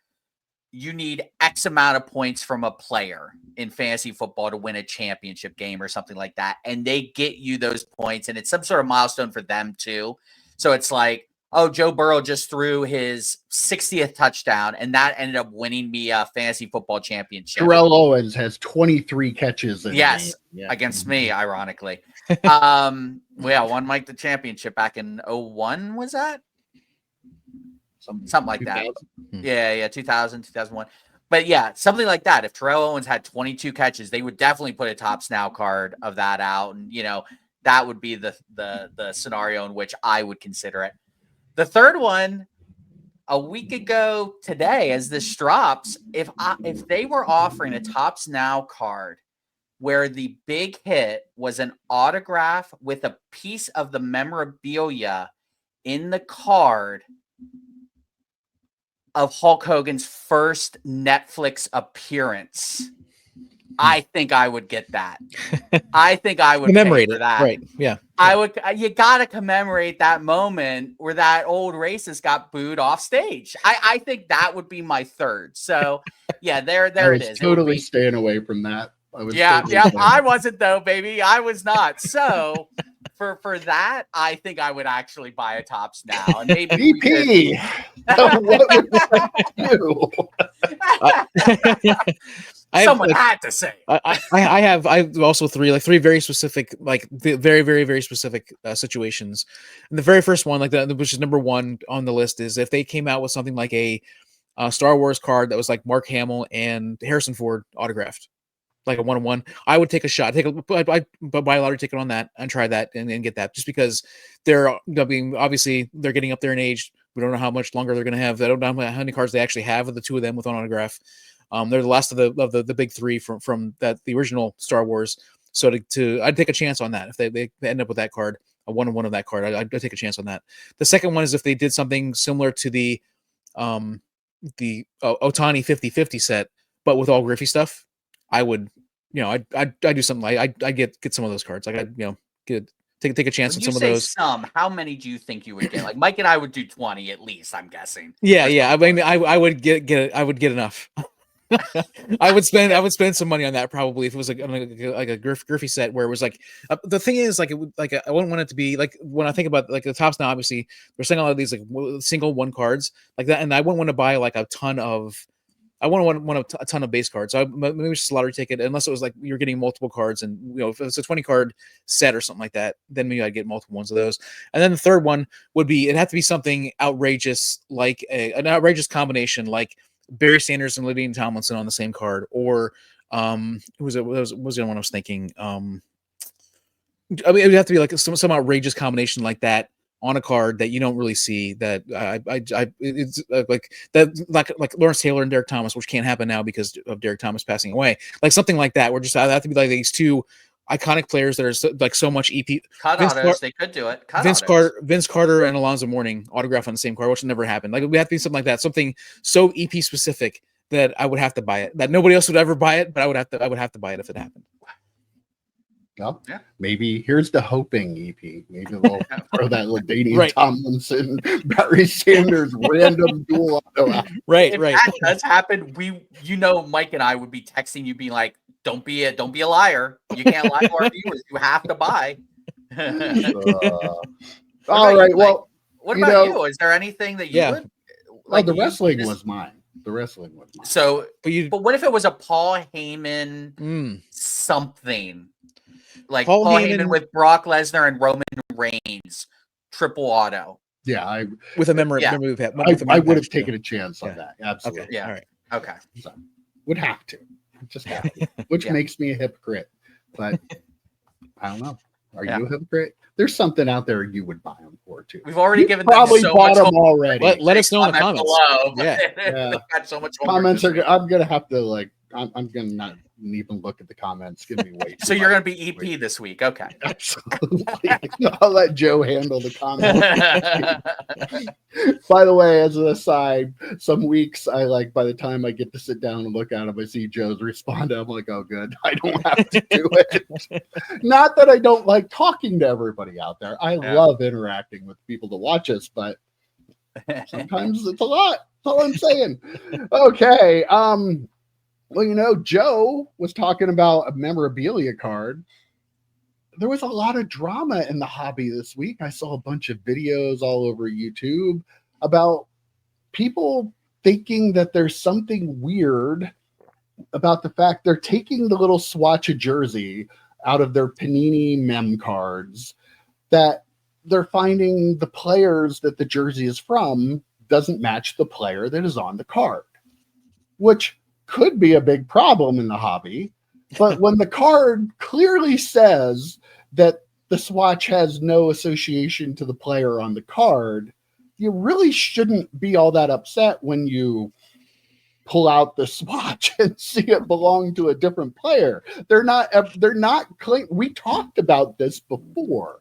Speaker 2: you need X amount of points from a player in fantasy football to win a championship game or something like that. And they get you those points, and it's some sort of milestone for them too. So it's like, oh, Joe Burrow just threw his 60th touchdown, and that ended up winning me a fantasy football championship.
Speaker 1: Terrell Owens has 23 catches.
Speaker 2: Against me, ironically. Won Mike the championship back in 2001, was that? Something like 2000. That. Yeah, 2000, 2001. But yeah, something like that. If Terrell Owens had 22 catches, they would definitely put a Topps Now card of that out. And, that would be the scenario in which I would consider it. The third one, a week ago today, as this drops, if they were offering a Topps Now card where the big hit was an autograph with a piece of the memorabilia in the card of Hulk Hogan's first Netflix appearance, I think I would get that. I think I would
Speaker 3: commemorate
Speaker 2: pay for that.
Speaker 3: Right. Yeah.
Speaker 2: I would. You got to commemorate that moment where that old racist got booed off stage. I think that would be my third. So yeah, there it is.
Speaker 1: Totally staying away from that.
Speaker 2: I wasn't though, baby. I was not. So for that, I think I would actually buy a Topps Now, and maybe
Speaker 1: BP. What would that do?
Speaker 2: Someone had to say.
Speaker 3: I also three very specific, very, very, very specific situations. And the very first one, which is number one on the list, is if they came out with something like a Star Wars card that was like Mark Hamill and Harrison Ford autographed, like a 1-on-1, I would take a shot. I'd buy a lottery ticket on that and try that and get that, just because they're obviously they're getting up there in age. We don't know how much longer they're going to have. I don't know how many cards they actually have of the two of them with an autograph. They're the last of the big three from the original Star Wars. So I'd take a chance on that if they end up with that card, a 1-on-1 of that card. I'd take a chance on that. The second one is if they did something similar to the Otani 50-50 set, but with all Griffey stuff. I would, I'd do something like I get some of those cards. Like take a chance on some of those.
Speaker 2: How many do you think you would get? Like Mike and I would do 20 at least. I'm guessing.
Speaker 3: Yeah. I mean, I would get enough. I would spend some money on that probably if it was like a Griffey set where it was like the thing is I wouldn't want it to be like, when I think about like the Topps Now, obviously we're selling a lot of these like single one cards like that, and I wouldn't want to buy like a ton of base cards. So maybe just a lottery ticket, unless it was like you're getting multiple cards, and if it's a 20 card set or something like that, then maybe I'd get multiple ones of those. And then the third one would be, it'd have to be something outrageous, like an outrageous combination, like Barry Sanders and Lydian Tomlinson on the same card, or was the one I was thinking. I mean, it would have to be like some outrageous combination like that on a card that you don't really see. That it's like that, like Lawrence Taylor and Derek Thomas, which can't happen now because of Derek Thomas passing away. Like something like that, where just I have to be like these two iconic players that are so much EP.
Speaker 2: They could do it.
Speaker 3: Vince Carter and Alonzo Mourning autograph on the same card, which never happened. Like we have to be something like that, something so EP specific that I would have to buy it. That nobody else would ever buy it, but I would have to buy it if it happened.
Speaker 1: Well, yeah. Maybe here's the hoping EP. Maybe they'll throw that Lydian Tomlinson, Barry Sanders random duel auto out.
Speaker 2: Right. If that does happen, Mike and I would be texting you, being like, Don't be a liar. You can't lie to our viewers. You have to buy.
Speaker 1: All right. Well,
Speaker 2: what about you? Is there anything that you would Like
Speaker 1: the wrestling was mine. The wrestling was mine.
Speaker 2: So, but what if it was a Paul Heyman something? Like Paul Heyman with Brock Lesnar and Roman Reigns, triple auto.
Speaker 1: Yeah,
Speaker 3: with a memory.
Speaker 1: I would have taken a chance on that. Absolutely.
Speaker 3: Okay.
Speaker 2: Yeah.
Speaker 3: All right.
Speaker 2: Okay.
Speaker 1: So, would have to. Just have to. Which makes me a hypocrite. But I don't know. Are you a hypocrite? There's something out there you would buy them for too.
Speaker 2: We've already given
Speaker 1: probably
Speaker 2: them so
Speaker 1: bought
Speaker 2: much
Speaker 1: them already.
Speaker 3: Let us know in the comments.
Speaker 2: Below.
Speaker 3: Yeah.
Speaker 2: Got so much
Speaker 1: comments are. I'm gonna have to I'm gonna not even look at the comments. Give me wait.
Speaker 2: So you're gonna be EP this week, okay?
Speaker 1: Absolutely. I'll let Joe handle the comments. By the way, as an aside, some weeks by the time I get to sit down and look at them, I see Joe's respond. I'm like, oh, good. I don't have to do it. Not that I don't like talking to everybody out there. I love interacting with people to watch us, but sometimes it's a lot. That's all I'm saying. Okay. Well, Joe was talking about a memorabilia card. There was a lot of drama in the hobby this week. I saw a bunch of videos all over YouTube about people thinking that there's something weird about the fact they're taking the little swatch of jersey out of their Panini mem cards, that they're finding the players that the jersey is from doesn't match the player that is on the card, which could be a big problem in the hobby. But when the card clearly says that the swatch has no association to the player on the card, you really shouldn't be all that upset when you pull out the swatch and see it belong to a different player. They're not clean. We talked about this before.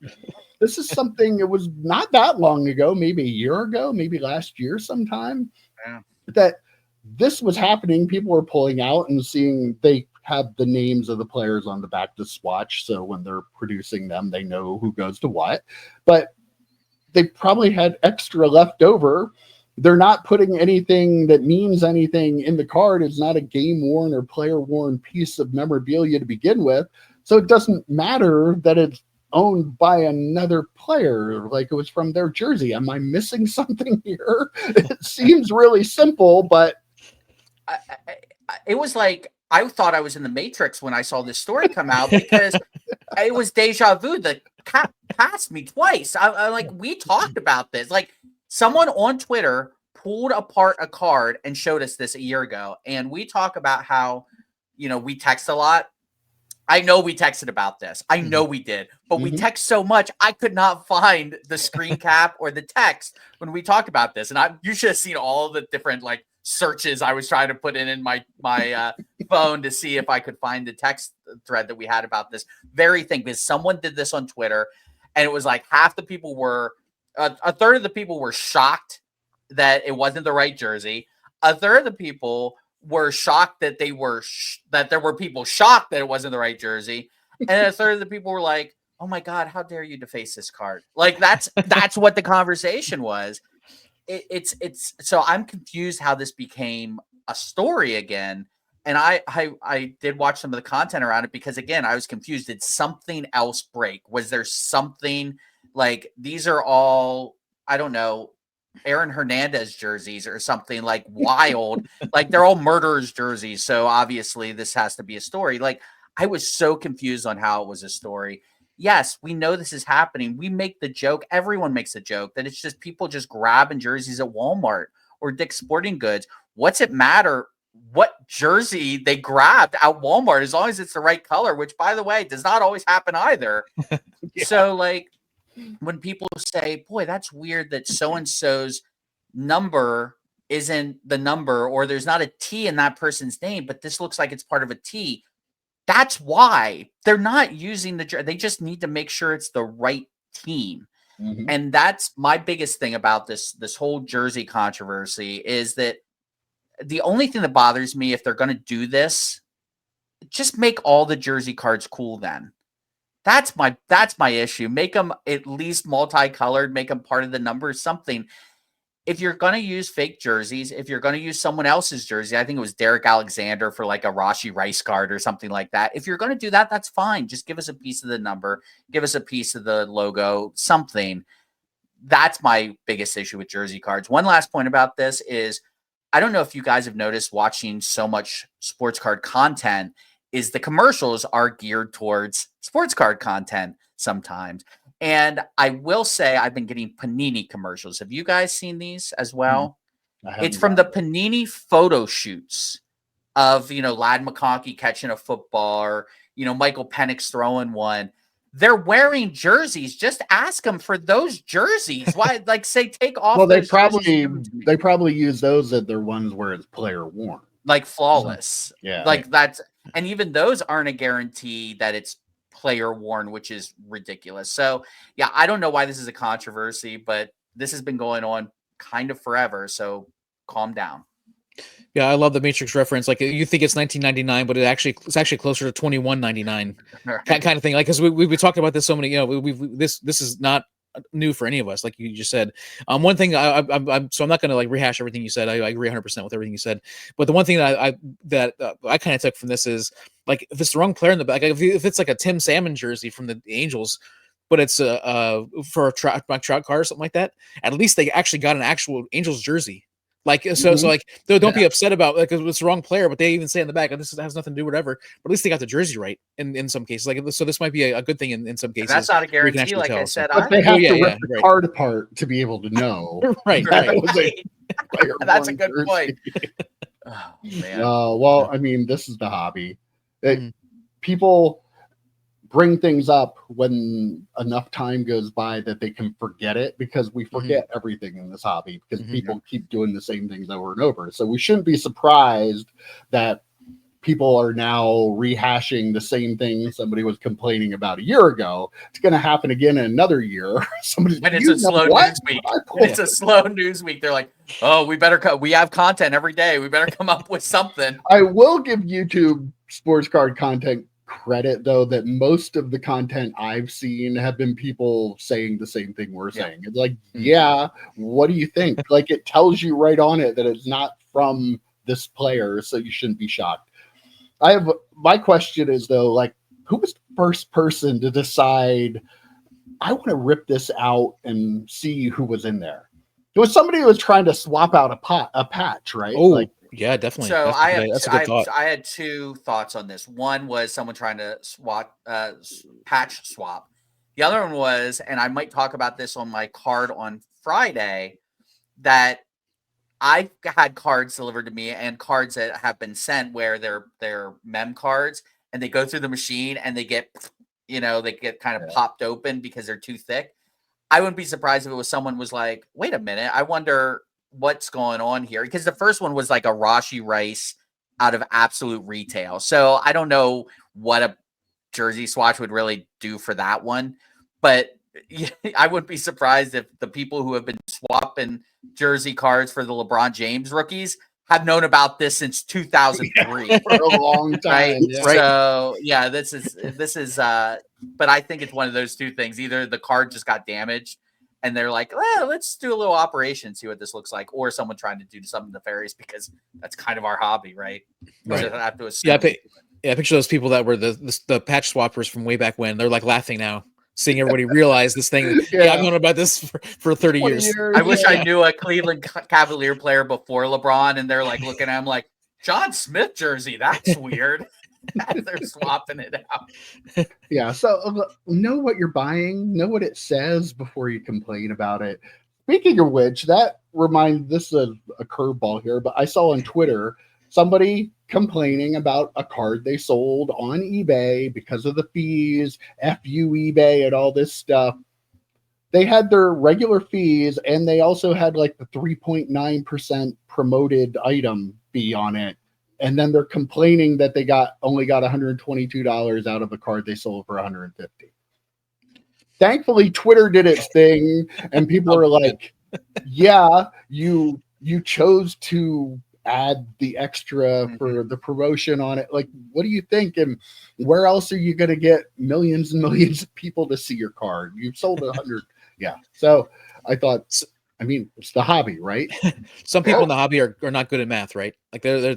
Speaker 1: This is something, it was not that long ago, maybe a year ago, maybe last year sometime, that this was happening. People were pulling out and seeing they have the names of the players on the back to swatch. So when they're producing them, they know who goes to what. But they probably had extra left over. They're not putting anything that means anything in the card. It's not a game-worn or player-worn piece of memorabilia to begin with. So it doesn't matter that it's owned by another player, like it was from their jersey. Am I missing something here? It seems really simple, but
Speaker 2: it was like I thought I was in the Matrix when I saw this story come out, because it was deja vu. The cat passed me twice. I like, we talked about this. Like, someone on Twitter pulled apart a card and showed us this a year ago, and we talk about how, we text a lot. I know we texted about this. I know we did, but we text so much, I could not find the screen cap or the text when we talked about this. And you should have seen all the different searches I was trying to put in my phone to see if I could find the text thread that we had about this very thing, because someone did this on Twitter, and it was like half the people were, a third of the people were shocked that it wasn't the right jersey. A third of the people were shocked that that there were people shocked that it wasn't the right jersey. And a third of the people were like, oh my God, how dare you deface this card? Like, that's what the conversation was. It's so I'm confused how this became a story again. And I did watch some of the content around it, because again, I was confused. Did something else break? Was there something, like, these are all, I don't know, Aaron Hernandez jerseys or something like wild, like they're all murderers jerseys. So obviously this has to be a story. Like, I was so confused on how it was a story. Yes, we know this is happening. We make the joke. Everyone makes a joke that it's just people just grabbing jerseys at Walmart or Dick's Sporting Goods. What's it matter what jersey they grabbed at Walmart, as long as it's the right color, which, by the way, does not always happen either. So, like, when people say, boy, that's weird that so-and-so's number isn't the number, or there's not a T in that person's name, but this looks like it's part of a T. That's why they're not using they just need to make sure it's the right team. And that's my biggest thing about this whole jersey controversy, is that the only thing that bothers me, if they're going to do this, just make all the jersey cards cool then. That's my issue. Make them at least multicolored, make them part of the numbers, something. If you're going to use fake jerseys, if you're going to use someone else's jersey, I think it was Derek Alexander for like a Rashi Rice card or something like that. If you're going to do that, that's fine. Just give us a piece of the number, give us a piece of the logo, something. that's my biggest issue with jersey cards. One last point about this is, I don't know if you guys have noticed watching so much sports card content, is the commercials are geared towards sports card content sometimes. And I will say I've been getting Panini commercials. Have you guys seen these as well? It's from the Panini photo shoots of, Ladd McConkey catching a football, or, Michael Penix throwing one. They're wearing jerseys. Just ask them for those jerseys. Why, say, take off.
Speaker 1: Well, they probably use those as their ones where it's player worn,
Speaker 2: like flawless.
Speaker 1: Yeah,
Speaker 2: that's, and even those aren't a guarantee that it's player worn, which is ridiculous. So yeah, I don't know why this is a controversy, but this has been going on kind of forever. So calm down.
Speaker 3: Yeah, I love the Matrix reference. Like, you think it's 1999, but it's actually closer to 21.99 kind of thing. Like, because we've been talking about this so many. This is not new for any of us. Like you just said. One thing I'm not going to rehash everything you said. I agree 100% with everything you said. But the one thing that I kind of took from this is, if it's the wrong player in the back, if it's like a Tim Salmon jersey from the Angels, but it's for a trout card or something like that, at least they actually got an actual Angels jersey. Don't be upset about because it's the wrong player, but they even say in the back, this has nothing to do with whatever. But at least they got the jersey right in some cases. So this might be a good thing in some cases.
Speaker 2: That's not a guarantee, like I said.
Speaker 1: But they have to rip the card apart to be able to know.
Speaker 3: Right.
Speaker 2: That's a good point. Oh man.
Speaker 1: Well, I mean, this is the hobby. People bring things up when enough time goes by that they can forget it, because we forget everything in this hobby because people keep doing the same things over and over. So we shouldn't be surprised that people are now rehashing the same thing somebody was complaining about a year ago. It's going to happen again in another year.
Speaker 2: When it's a slow news week. It's a slow news week. They're like, oh, we have content every day. We better come up with something.
Speaker 1: I will give YouTube sports card content credit, though, that most of the content I've seen have been people saying the same thing we're saying. It's like, what do you think? It tells you right on it that it's not from this player, so you shouldn't be shocked. My question is, though, who was the first person to decide, I want to rip this out and see who was in there? It was somebody who was trying to swap out a patch, right?
Speaker 3: Oh, yeah, definitely.
Speaker 2: So
Speaker 3: that's a good thought.
Speaker 2: I had two thoughts on this. One was someone trying to patch swap. The other one was, and I might talk about this on my card on Friday, that I had cards delivered to me and cards that have been sent where they're mem cards, and they go through the machine and they get kind of popped open because they're too thick. I wouldn't be surprised if it was someone was like, wait a minute, I wonder what's going on here, because the first one was like a Rashi Rice out of Absolute Retail. So I don't know what a jersey swatch would really do for that one, but I wouldn't be surprised if the people who have been swapping jersey cards for the LeBron James rookies have known about this since 2003
Speaker 1: for a long time.
Speaker 2: Right?
Speaker 1: Yeah.
Speaker 2: So yeah, this is but I think it's one of those two things. Either the card just got damaged and they're like, well, let's do a little operation, see what this looks like, or someone trying to do something nefarious, because that's kind of our hobby, right?
Speaker 3: Right.
Speaker 2: I have to assume.
Speaker 3: I picture those people that were the patch swappers from way back when. They're laughing now, seeing everybody realize this thing. I've known about this for 30 years.
Speaker 2: I wish I knew a Cleveland Cavalier player before LeBron, and they're looking at him like, John Smith jersey, that's weird. They're swapping it out.
Speaker 1: Yeah, so know what you're buying, know what it says before you complain about it. Speaking of which, that reminds, this is a curveball here, but I saw on Twitter somebody complaining about a card they sold on eBay because of the fees, FU eBay and all this stuff. They had their regular fees, and they also had the 3.9% promoted item fee on it. And then they're complaining that they only got $122 out of a card they sold for $150. Thankfully, Twitter did its thing, and people are like, yeah, you chose to add the extra for the promotion on it. What do you think? And where else are you going to get millions and millions of people to see your card? You've sold 100. Yeah. So I thought, it's the hobby, right?
Speaker 3: Some people in the hobby are not good at math, right? They're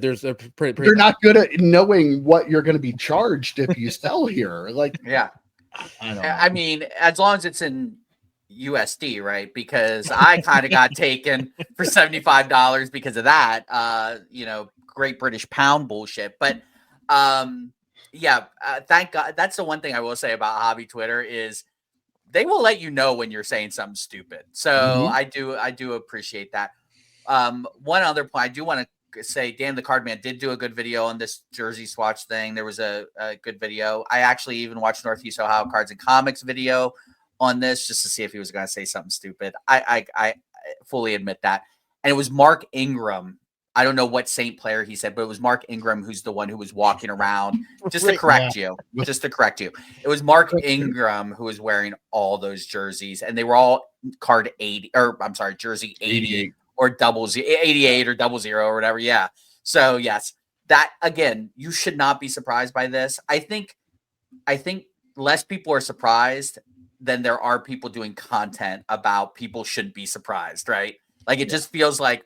Speaker 3: pretty.
Speaker 1: They're not good at knowing what you're going to be charged if you sell here.
Speaker 2: Yeah.
Speaker 1: I don't know.
Speaker 2: I mean, as long as it's in USD, right? Because I kind of got taken for $75 because of that, Great British Pound bullshit. But thank God. That's the one thing I will say about hobby Twitter is they will let you know when you're saying something stupid. So I do appreciate that. One other point I do want to say, Dan the Cardman did do a good video on this jersey swatch thing. There was a good video. I actually even watched Northeast Ohio Cards and Comics video on this just to see if he was going to say something stupid. I fully admit that. And it was Mark Ingram. I don't know what Saint player he said, but it was Mark Ingram who's the one who was walking around. Just to correct you. It was Mark Ingram who was wearing all those jerseys, and they were all card 80, or I'm sorry, jersey 80 or 88 or 00 or whatever. Yeah. So yes, that again, you should not be surprised by this. I think less people are surprised than there are people doing content about people shouldn't be surprised, right? Like it just feels like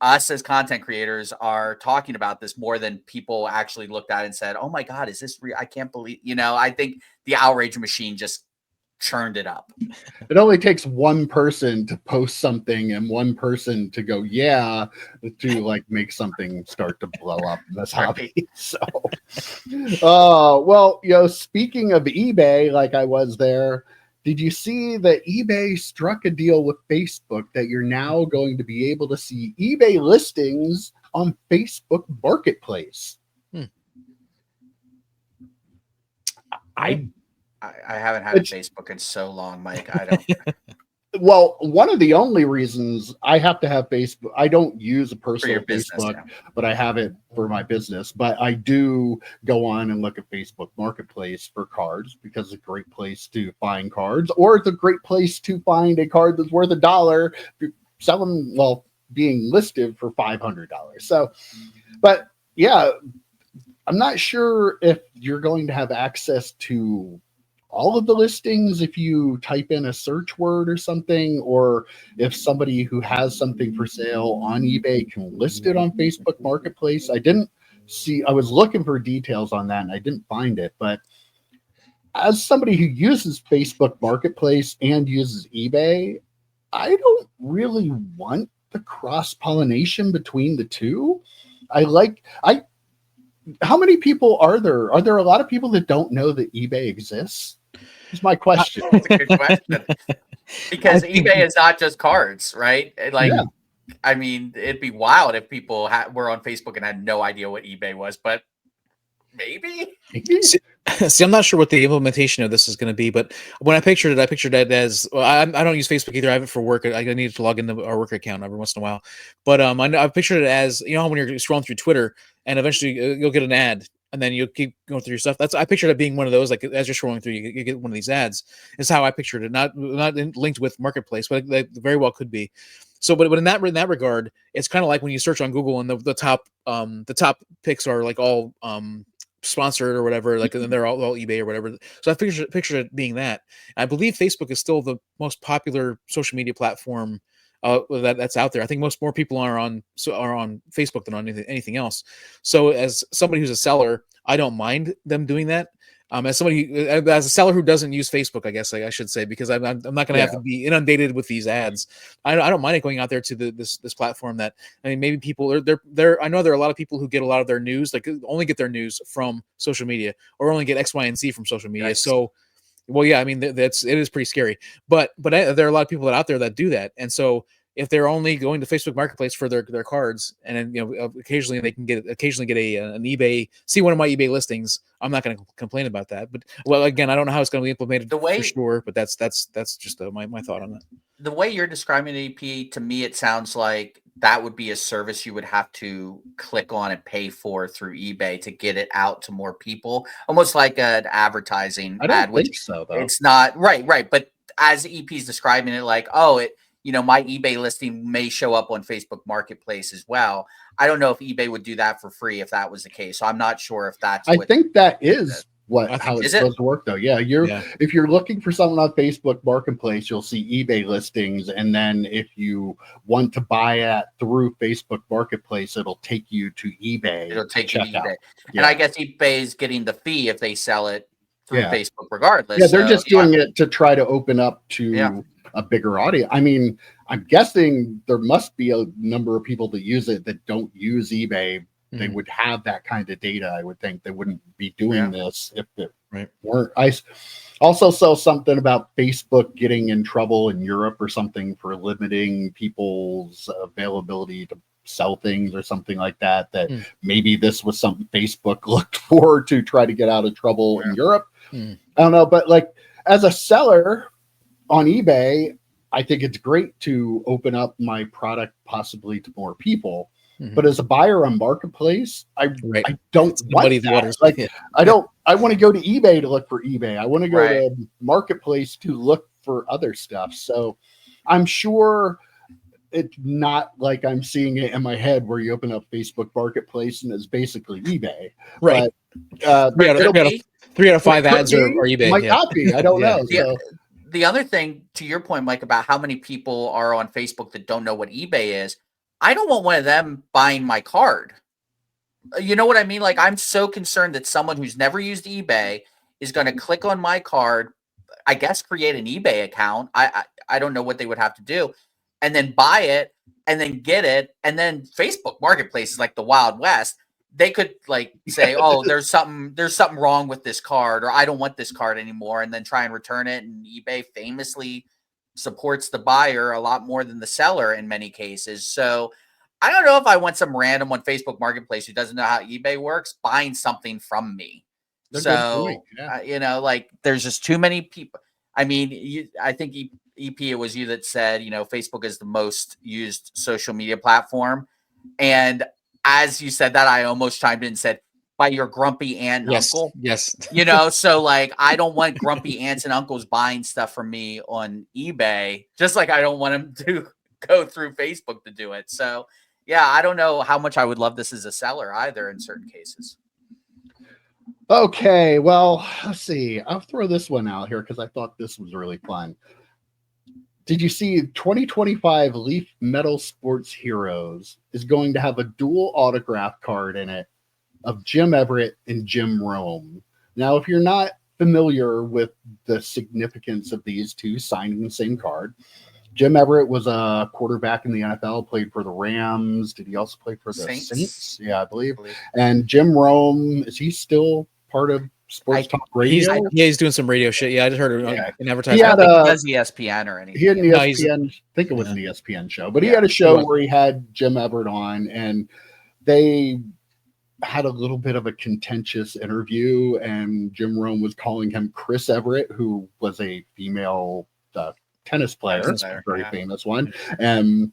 Speaker 2: us as content creators are talking about this more than people actually looked at it and said, "Oh my God, is this real? I can't believe." I think the outrage machine just churned it up.
Speaker 1: It only takes one person to post something and one person to go, yeah, to like make something start to blow up in this hobby. So, speaking of eBay, like I was there, did you see that eBay struck a deal with Facebook that you're now going to be able to see eBay listings on Facebook Marketplace?
Speaker 2: I haven't had Facebook in so long, Mike. I don't.
Speaker 1: Well, one of the only reasons I have to have Facebook, I don't use a personal Facebook, but I have it for my business. But I do go on and look at Facebook Marketplace for cards because it's a great place to find cards, or it's a great place to find a card that's worth $1, being listed for $500. So, but yeah, I'm not sure if you're going to have access to all of the listings if you type in a search word or something, or if somebody who has something for sale on eBay can list it on Facebook Marketplace. I was looking for details on that and I didn't find it, but as somebody who uses Facebook Marketplace and uses eBay, I don't really want the cross-pollination between the two. How many people are there? Are there a lot of people that don't know that eBay exists? Is my question.
Speaker 2: That's a good question. Because eBay is not just cards, right? I mean, it'd be wild if people were on Facebook and had no idea what eBay was, but maybe.
Speaker 3: See, I'm not sure what the implementation of this is going to be, but when I pictured it as, well, I don't use Facebook either. I have it for work. I need to log into our work account every once in a while. But I pictured it as, when you're scrolling through Twitter and eventually you'll get an ad and then you'll keep going through your stuff. I pictured it being one of those, like as you're scrolling through, you get one of these ads. Is how I pictured it, not linked with Marketplace, but it very well could be. So, but in that regard, it's kind of like when you search on Google and the top picks are like all sponsored or whatever, like, and they're all eBay or whatever. So I pictured it being that. I believe Facebook is still the most popular social media platform that's out there. I think more people are on Facebook than on anything else. So as somebody who's a seller, I don't mind them doing that. As a seller who doesn't use Facebook, I guess I should say, because I'm not going to have to be inundated with these ads. I don't mind it going out there to this platform that, I mean, maybe people are there. I know there are a lot of people who get a lot of their news, like only get their news from social media or only get X, Y, and Z from social media. Nice. So, well, yeah, I mean, it is pretty scary, but there are a lot of people out there that do that. And so if they're only going to Facebook Marketplace for their cards, and then, occasionally they can get an eBay, see one of my eBay listings, I'm not going to complain about that. But well, again, I don't know how it's going to be implemented for sure, but that's just my thought on that.
Speaker 2: The way you're describing AP, to me, it sounds like that would be a service you would have to click on and pay for through eBay to get it out to more people, almost like an advertising ad.
Speaker 1: I don't think so, though.
Speaker 2: It's not right. But as EP's describing it, like, my eBay listing may show up on Facebook Marketplace as well. I don't know if eBay would do that for free if that was the case. So I'm not sure if that's.
Speaker 1: I think that is how it's supposed to work, though. Yeah, if you're looking for someone on Facebook Marketplace, you'll see eBay listings, and then if you want to buy it through Facebook Marketplace, it'll take you to eBay.
Speaker 2: It'll take you to eBay, and I guess eBay is getting the fee if they sell it through Facebook regardless.
Speaker 1: Yeah, they're
Speaker 2: so,
Speaker 1: just doing it to try to open up to a bigger audience. I mean, I'm guessing there must be a number of people that use it that don't use eBay. They would have that kind of data. I would think they wouldn't be doing this if it weren't. I also saw something about Facebook getting in trouble in Europe or something for limiting people's availability to sell things or something like that. That maybe this was something Facebook looked for to try to get out of trouble in Europe. I don't know, but like as a seller on eBay, I think it's great to open up my product possibly to more people. But as a buyer on Marketplace, I don't want that. Like I want to go to eBay to look for eBay. I want to go to Marketplace to look for other stuff. So I'm sure it's not like I'm seeing it in my head where you open up Facebook Marketplace and it's basically eBay.
Speaker 3: Right.
Speaker 1: But
Speaker 3: 3 out of 5 ads are eBay.
Speaker 1: Might not be. I don't know. So.
Speaker 2: The other thing, to your point, Mike, about how many people are on Facebook that don't know what eBay is, I don't want one of them buying my card. You know what I mean? Like, I'm so concerned that someone who's never used eBay is going to click on my card, I guess create an eBay account. I don't know what they would have to do, and then buy it and then get it. And then Facebook Marketplace is like the Wild West. They could like say, oh, there's something wrong with this card, or I don't want this card anymore, and then try and return it. And eBay famously supports the buyer a lot more than the seller in many cases. So I don't know if I want some random on Facebook Marketplace who doesn't know how eBay works buying something from me.
Speaker 1: That's
Speaker 2: so, you know, like there's just too many people. I mean, I think EP, it was you that said, you know, Facebook is the most used social media platform. And as you said that, I almost chimed in and said, by your grumpy aunt and uncle.
Speaker 3: Yes.
Speaker 2: You know, so like I don't want grumpy aunts and uncles buying stuff from me on eBay, just like I don't want them to go through Facebook to do it. So yeah, I don't know how much I would love this as a seller either in certain cases.
Speaker 1: Okay, well, let's see. I'll throw this one out here because I thought this was really fun. Did you see 2025 Leaf Metal Sports Heroes is going to have a dual autograph card in it of Jim Everett and Jim Rome? Now, if you're not familiar with the significance of these two signing the same card, Jim Everett was a quarterback in the NFL, played for the Rams. Did he also play for the Saints? Yeah, I believe. And Jim Rome, is he still part of Sports Talk Radio?
Speaker 3: He's doing some radio shit. Yeah, I just heard him in advertising.
Speaker 2: He does ESPN or anything.
Speaker 1: He had an ESPN, I think it was an ESPN show, but he had a show where he had Jim Everett on, and they had a little bit of a contentious interview, and Jim Rome was calling him Chris Everett, who was a female tennis player, a very famous one, and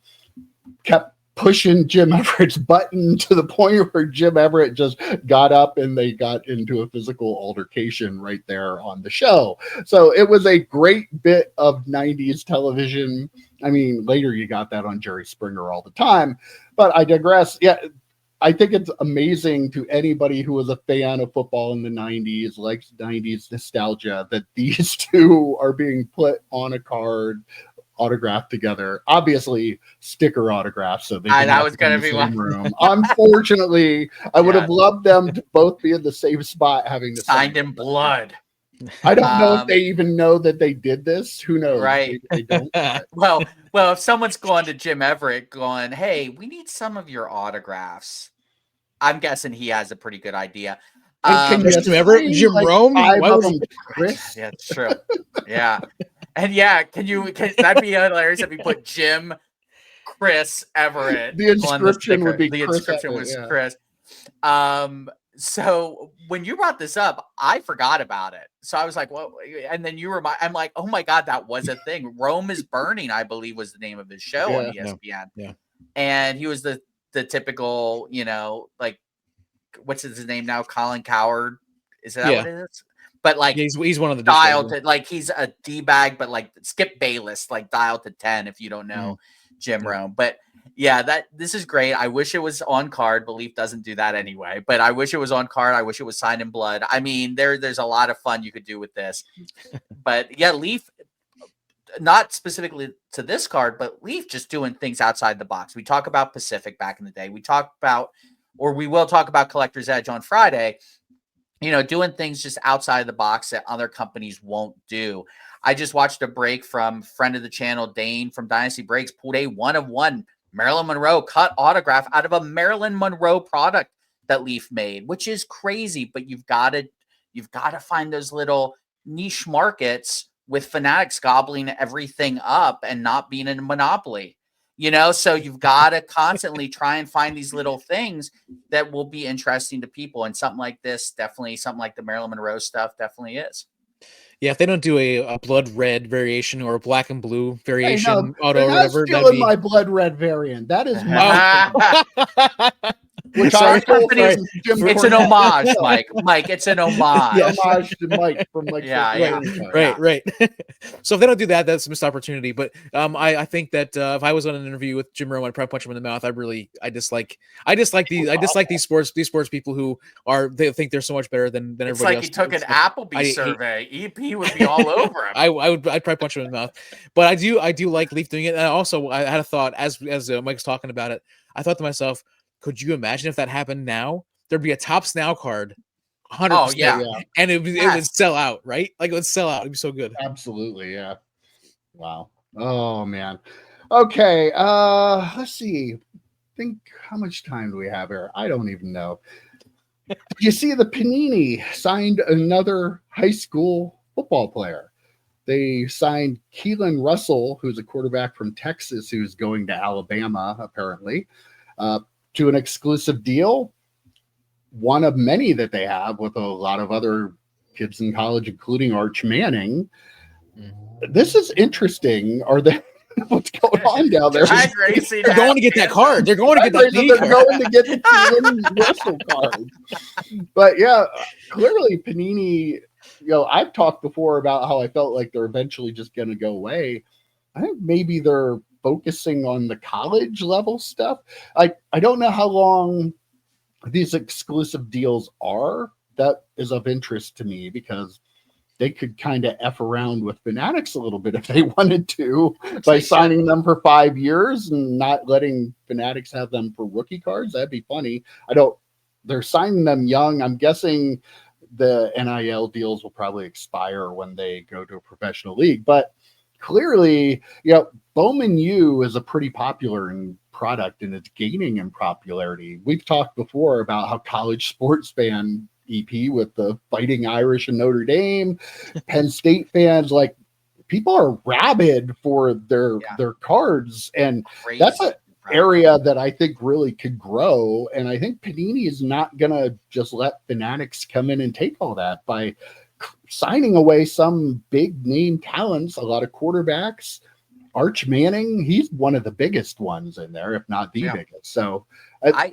Speaker 1: kept pushing Jim Everett's button to the point where Jim Everett just got up and they got into a physical altercation right there on the show. So it was a great bit of 90s television. I mean, later you got that on Jerry Springer all the time, but I digress. Yeah, I think it's amazing to anybody who was a fan of football in the 90s, likes 90s nostalgia, that these two are being put on a card, autographed together. Obviously, sticker autographs, so they
Speaker 2: that was going to be one
Speaker 1: room. Unfortunately, I would have loved them to both be in the same spot, having the
Speaker 2: signed in blood.
Speaker 1: I don't know if they even know that they did this. Who knows?
Speaker 2: Right.
Speaker 1: They don't.
Speaker 2: Well, if someone's going to Jim Everett going, hey, we need some of your autographs, I'm guessing he has a pretty good idea.
Speaker 3: Jim Everett, Jim Rome?
Speaker 1: Chris?
Speaker 2: Yeah, it's true. Yeah. And yeah, that'd be hilarious if we put Jim, Chris, Everett.
Speaker 1: The inscription would be
Speaker 2: the
Speaker 1: Chris
Speaker 2: inscription
Speaker 1: Everett,
Speaker 2: was Chris. So when you brought this up, I forgot about it. So I was like, well, and then I'm like, oh my God, that was a thing. Rome is Burning, I believe was the name of his show on ESPN.
Speaker 3: Yeah.
Speaker 2: And he was the typical, you know, like, what's his name now? Colin Coward. Is that what it is? But like,
Speaker 3: he's one of the
Speaker 2: dialed to, like, he's a D-bag, but like Skip Bayless, like dialed to 10 if you don't know Jim Rome. But yeah, this is great. I wish it was on card. Leaf doesn't do that anyway, but I wish it was on card. I wish it was signed in blood. I mean, there's a lot of fun you could do with this. But yeah, Leaf, not specifically to this card, but Leaf just doing things outside the box. We talk about Pacific back in the day. We will talk about Collector's Edge on Friday. doing things just outside the box that other companies won't do. I just watched a break from friend of the channel, Dane from Dynasty Breaks, pulled a 1-of-1 Marilyn Monroe cut autograph out of a Marilyn Monroe product that Leaf made, which is crazy. But you've got to find those little niche markets with Fanatics gobbling everything up and not being in a monopoly. So you've got to constantly try and find these little things that will be interesting to people. And something like this, definitely something like the Marilyn Monroe stuff definitely is.
Speaker 3: Yeah, if they don't do a blood red variation or a black and blue variation
Speaker 1: they're
Speaker 3: or
Speaker 1: not
Speaker 3: whatever,
Speaker 1: stealing my blood red variant. That is my
Speaker 2: which
Speaker 1: I stole from Jim
Speaker 2: it's an
Speaker 1: Cornette.
Speaker 2: homage, Mike. Mike, it's an homage.
Speaker 1: Yeah. Homage to Mike from Mike's
Speaker 3: right. So if they don't do that, that's a missed opportunity. But I think that if I was on an interview with Jim Rowe, I'd probably punch him in the mouth. I dislike these sports people who they think they're so much better than everybody else.
Speaker 2: It's like he took an Applebee survey. EP would be all over him.
Speaker 3: I'd probably punch him in the mouth. But I do like Leaf doing it. And also I had a thought as Mike's talking about it. I thought to myself, could you imagine if that happened now? There'd be a Topps Now card, 100%.
Speaker 2: Oh, yeah.
Speaker 3: And it would sell out, right? Like it would sell out. It'd be so good.
Speaker 1: Absolutely, yeah. Wow. Oh man. Okay. Let's see. Think how much time do we have here? I don't even know. Did you see the Panini signed another high school football player? They signed Keelan Russell, who's a quarterback from Texas, who's going to Alabama, apparently, to an exclusive deal. One of many that they have with a lot of other kids in college, including Arch Manning. This is interesting. Are they? What's going on down there?
Speaker 3: They're going to get that card. They're going to get that.
Speaker 1: They're going to get the Keelan Russell card. But yeah, clearly Panini. I've talked before about how I felt like they're eventually just going to go away. I think maybe they're focusing on the college level stuff. I don't know how long these exclusive deals are. That is of interest to me because they could kind of F around with Fanatics a little bit if they wanted to by signing them for 5 years and not letting Fanatics have them for rookie cards. That'd be funny. They're signing them young. I'm guessing the NIL deals will probably expire when they go to a professional league, but clearly, Bowman U is a pretty popular product and it's gaining in popularity. We've talked before about how college sports fan EP with the Fighting Irish and Notre Dame, Penn State fans, like people are rabid for their cards, and crazy. That's an area that I think really could grow. And I think Panini is not gonna just let Fanatics come in and take all that by signing away some big name talents, a lot of quarterbacks. Arch Manning, he's one of the biggest ones in there, if not the biggest. So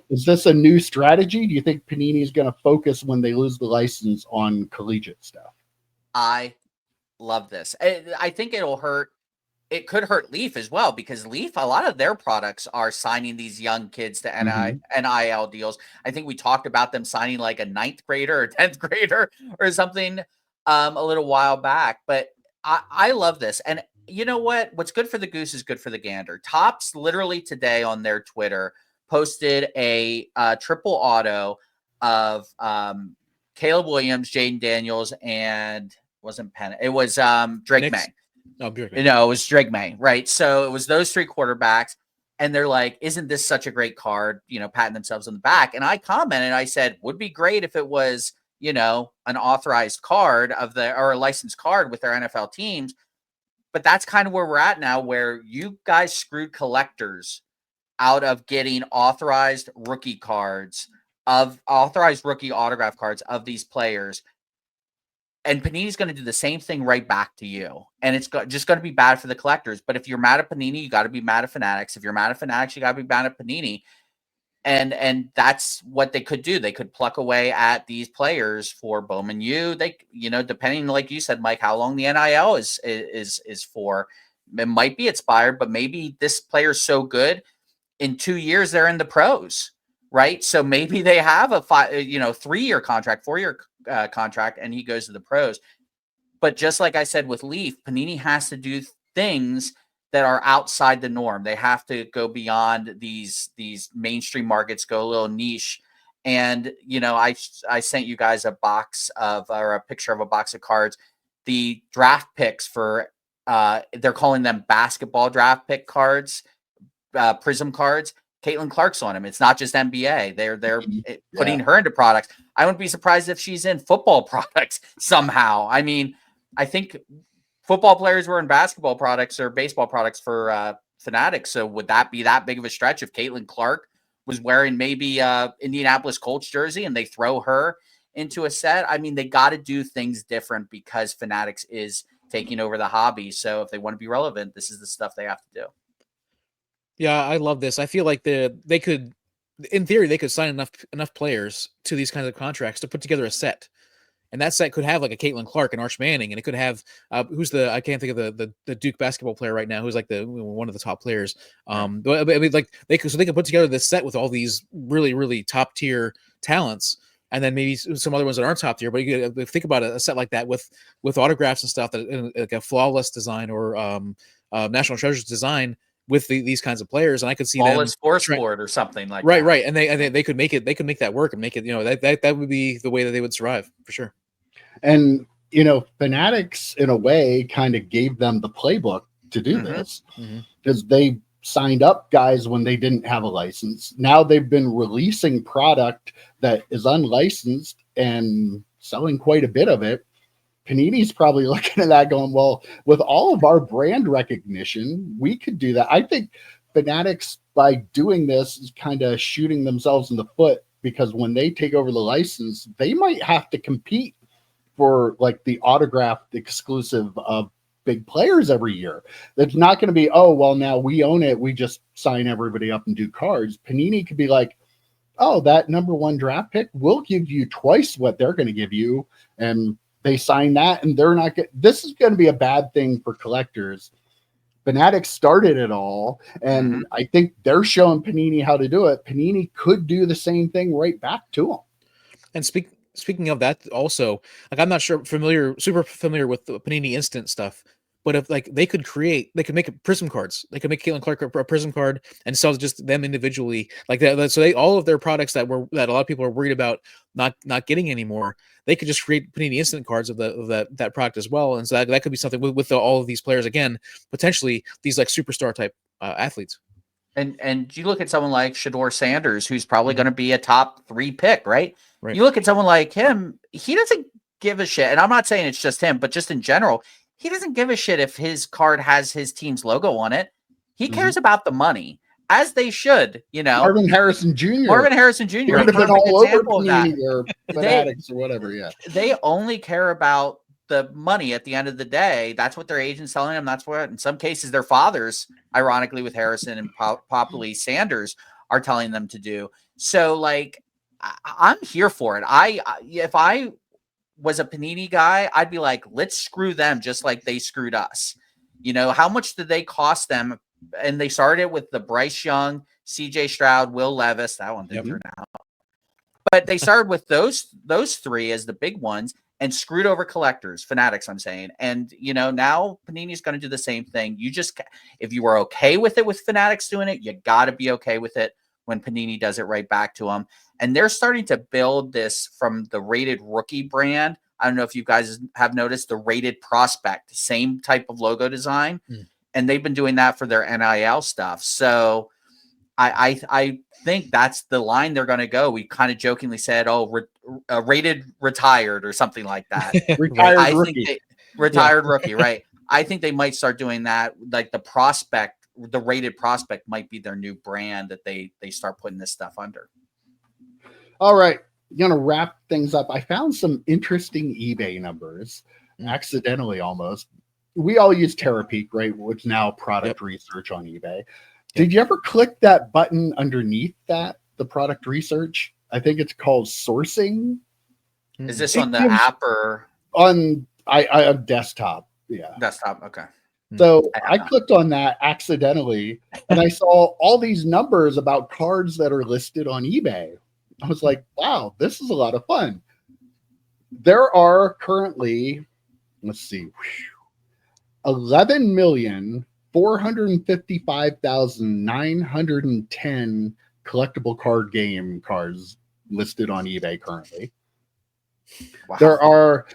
Speaker 1: is this a new strategy? Do you think Panini is going to focus when they lose the license on collegiate stuff?
Speaker 2: I love this. I think it'll hurt. It could hurt Leaf as well because Leaf, a lot of their products are signing these young kids to NIL deals. I think we talked about them signing like a 9th grader or 10th grader or something a little while back. But I love this. And you know what? What's good for the goose is good for the gander. Topps literally today on their Twitter posted a triple auto of Caleb Williams, Jaden Daniels, and it was Drake May.
Speaker 3: No, Drake
Speaker 2: May. It was Drake May, right? So it was those 3 quarterbacks, and they're like, "Isn't this such a great card?" Patting themselves on the back. And I commented, I said, "Would be great if it was, an authorized card or a licensed card with their NFL teams." But that's kind of where we're at now, where you guys screwed collectors out of getting authorized rookie cards authorized rookie autograph cards of these players. And Panini's going to do the same thing right back to you. And it's just going to be bad for the collectors. But if you're mad at Panini, you got to be mad at Fanatics. If you're mad at Fanatics, you got to be mad at Panini. And that's what they could do. They could pluck away at these players for Bowman U. They, depending, like you said, Mike, how long the NIL is for. It might be expired, but maybe this player's so good in 2 years they're in the pros, right? So maybe they have a 3-year contract, 4-year contract, and he goes to the pros. But just like I said with Leaf, Panini has to do things that are outside the norm. They have to go beyond these mainstream markets, go a little niche, And I sent you guys a picture of a box of cards. The draft picks for they're calling them basketball draft pick cards, Prism cards. Caitlin Clark's on them. It's not just NBA. They're putting her into products. I wouldn't be surprised if she's in football products somehow. I mean, I think football players were in basketball products or baseball products for Fanatics. So would that be that big of a stretch if Caitlin Clark was wearing maybe Indianapolis Colts jersey and they throw her into a set? I mean, they got to do things different because Fanatics is taking over the hobby. So if they want to be relevant, this is the stuff they have to do.
Speaker 3: Yeah, I love this. I feel like they could, in theory, they could sign enough players to these kinds of contracts to put together a set. And that set could have like a Caitlin Clark and Arch Manning, and it could have I can't think of the Duke basketball player right now who's like one of the top players. But I mean, like they could put together this set with all these really, really top tier talents, and then maybe some other ones that aren't top tier. But you could think about a set like that with autographs and stuff, that like a flawless design or National Treasures design with these kinds of players, and I could see
Speaker 2: Flawless
Speaker 3: them
Speaker 2: Force Board or something like
Speaker 3: right,
Speaker 2: that.
Speaker 3: right, and they could make that work and make it, that would be the way that they would survive for sure.
Speaker 1: And Fanatics in a way kind of gave them the playbook to do this, because they signed up guys when they didn't have a license. Now they've been releasing product that is unlicensed and selling quite a bit of it. Panini's probably looking at that going, well, with all of our brand recognition, we could do that. I think Fanatics, by doing this, is kind of shooting themselves in the foot, because when they take over the license, they might have to compete for like the autographed exclusive of big players every year. That's not going to be, oh, well, now we own it, we just sign everybody up and do cards. Panini could be like, oh, that number one draft pick, we'll give you twice what they're going to give you. And they sign that, and they're not get. This is going to be a bad thing for collectors. Fanatics started it all, and I think they're showing Panini how to do it. Panini could do the same thing right back to them.
Speaker 3: And speaking of that, also, like, I'm not super familiar with the Panini Instant stuff, but if like they could make Prism cards, they could make Caitlin Clark a Prism card and sell just them individually like that. So all of their products that a lot of people are worried about not getting anymore, they could just create Panini Instant cards of that product as well. And so that could be something with all of these players, again, potentially these like superstar type athletes.
Speaker 2: And you look at someone like Shedeur Sanders, who's probably going to be a top 3 pick, right? You look at someone like him, he doesn't give a shit. And I'm not saying it's just him, but just in general, he doesn't give a shit if his card has his team's logo on it. He cares about the money, as they should,
Speaker 1: Marvin Harrison Jr.
Speaker 2: Marvin Harrison Jr.
Speaker 1: Would have been all over Panini or Fanatics or whatever, yeah.
Speaker 2: They only care about the money at the end of the day. That's what their agent's telling them. That's what, in some cases, their fathers, ironically with Harrison and popularly Sanders, are telling them to do. So, like, I'm here for it. If I was a Panini guy, I'd be like, let's screw them just like they screwed us. How much did they cost them? And they started with the Bryce Young, CJ Stroud, Will Levis. That one didn't turn out. But they started with those 3 as the big ones and screwed over collectors, Fanatics, I'm saying. And, now Panini's going to do the same thing. If you were okay with it with Fanatics doing it, you got to be okay with it when Panini does it right back to them. And they're starting to build this from the Rated Rookie brand. I don't know if you guys have noticed the Rated Prospect, same type of logo design. And they've been doing that for their NIL stuff. So I think that's the line they're going to go. We kind of jokingly said, rated retired or something like that.
Speaker 1: Retired rookie.
Speaker 2: Retired rookie, right? I think they might start doing that. Like the Prospect, the Rated Prospect might be their new brand that they start putting this stuff under.
Speaker 1: All right. Going to wrap things up. I found some interesting eBay numbers, accidentally almost. We all use TerraPeak, right? Which is now product research on eBay. Did you ever click that button underneath the product research? I think it's called sourcing.
Speaker 2: Is this on the app or
Speaker 1: on I desktop? Yeah,
Speaker 2: desktop. Okay.
Speaker 1: So I clicked on that accidentally, and I saw all these numbers about cards that are listed on eBay. I was like, wow, this is a lot of fun. There are currently, let's see, 11,455,910 collectible card game cards listed on eBay currently.
Speaker 2: Wow.
Speaker 1: There are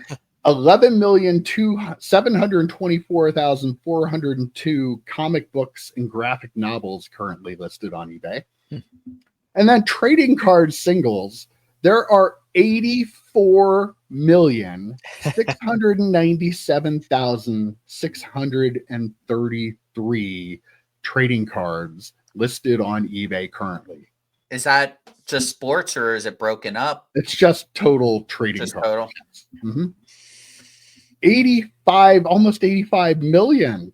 Speaker 1: 11,724,402 comic books and graphic novels currently listed on eBay. And then trading card singles, there are 84,697,633 trading cards listed on eBay currently.
Speaker 2: Is that just sports or is it broken up?
Speaker 1: It's just total trading
Speaker 2: Just
Speaker 1: cards.
Speaker 2: total.
Speaker 1: 85, almost 85 million.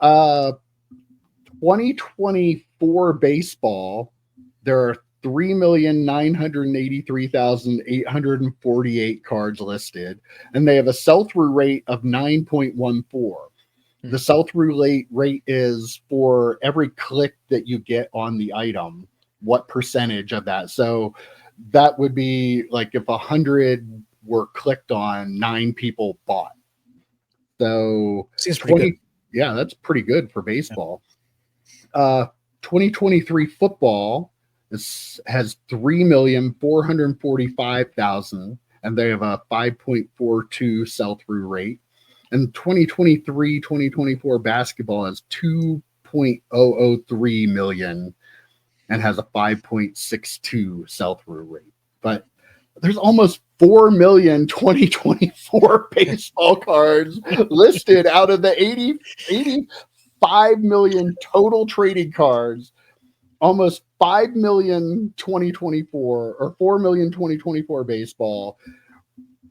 Speaker 1: 2024 baseball, there are 3,983,848 cards listed, and they have a sell-through rate of 9.14. The sell-through rate is for every click that you get on the item, what percentage of that. So that would be like if 100 were clicked on, 9 people bought. So
Speaker 3: seems pretty good.
Speaker 1: Yeah, that's pretty good for baseball. 2023 football has 3,445,000, and they have a 5.42 sell-through rate. And 2023-2024 basketball has 2.003 million and has a 5.62 sell-through rate. But there's almost 4 million 2024 baseball cards listed out of the 85 million total trading cards. Almost 5 million 2024 or 4 million 2024 baseball,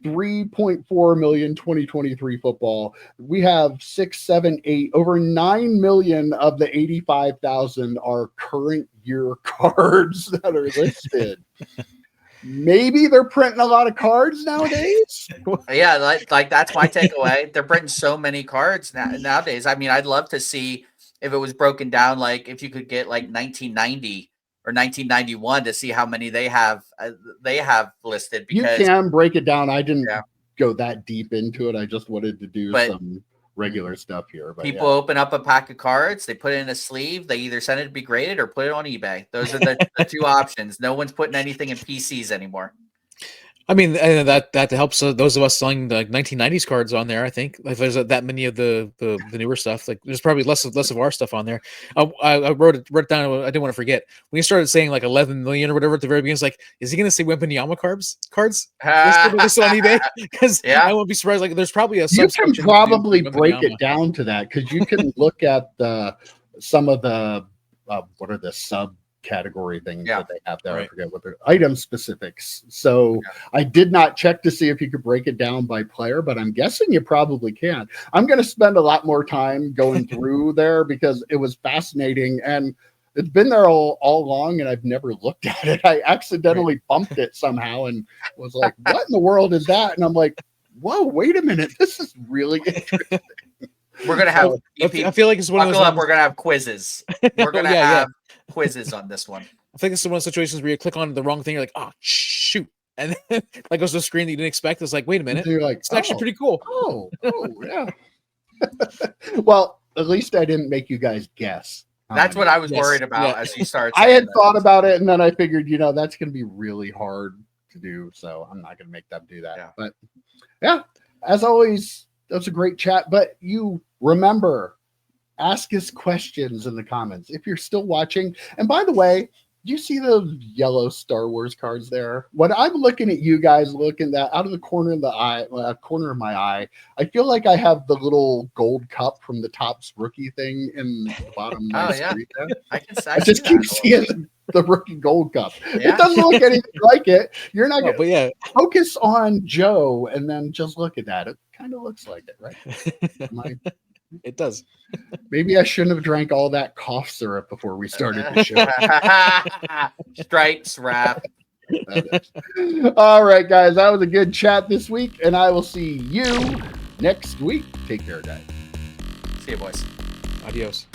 Speaker 1: 3.4 million 2023 football. We have 6, 7, 8, over 9 million of the 85,000 are current year cards that are listed. Maybe they're printing a lot of cards nowadays.
Speaker 2: Yeah, like that's my takeaway. They're printing so many cards nowadays. I mean, I'd love to see if it was broken down, like if you could get like 1990 or 1991 to see how many they have listed. Because
Speaker 1: you can break it down. I didn't go that deep into it. I just wanted to do some regular stuff here. But
Speaker 2: people open up a pack of cards, they put it in a sleeve, they either send it to be graded or put it on eBay. Those are the two options. No one's putting anything in PCs anymore.
Speaker 3: I mean, that helps those of us selling the 1990s cards on there. I think if there's that many of the newer stuff, like there's probably less of our stuff on there. I wrote it down. I didn't want to forget when you started saying like 11 million or whatever at the very beginning. It's like, is he going to say Wembanyama cards listed on eBay? Because I won't be surprised. Like, there's probably a
Speaker 1: you can probably break it down to that because you can look at some of the what are the subcategory things that they have there. Right. I forget what they're item specifics. So I did not check to see if you could break it down by player, but I'm guessing you probably can. I'm going to spend a lot more time going through there because it was fascinating and it's been there all along and I've never looked at it. I accidentally bumped it somehow and was like, what in the world is that? And I'm like, whoa, wait a minute. This is really interesting.
Speaker 2: We're going to have,
Speaker 3: I feel like it's one of those
Speaker 2: we're going to have quizzes. We're going to have quizzes on this one.
Speaker 3: I think it's one of those situations where you click on the wrong thing. You're like, oh, shoot. And then like goes to a screen that you didn't expect. It's like, wait a minute.
Speaker 1: You're like,
Speaker 3: it's actually pretty cool.
Speaker 1: Oh, yeah. Well, at least I didn't make you guys guess.
Speaker 2: That's what I was worried about as you started.
Speaker 1: I had thought about it and then I figured, that's going to be really hard to do. So I'm not going to make them do that. Yeah. But yeah, as always, that's a great chat. But you remember, ask us questions in the comments if you're still watching. And by the way, do you see those yellow Star Wars cards there? When I'm looking at you guys looking that out of the corner of my eye, I feel like I have the little gold cup from the Topps rookie thing in the bottom of my screen. I just keep seeing the rookie gold cup. Yeah. It doesn't look anything like it. You're not going to focus on Joe and then just look at that. It kind of looks like it, right?
Speaker 3: It does.
Speaker 1: Maybe I shouldn't have drank all that cough syrup before we started the show.
Speaker 2: Stripes wrap.
Speaker 1: All right, guys. That was a good chat this week, and I will see you next week. Take care, guys.
Speaker 2: See you, boys.
Speaker 3: Adios.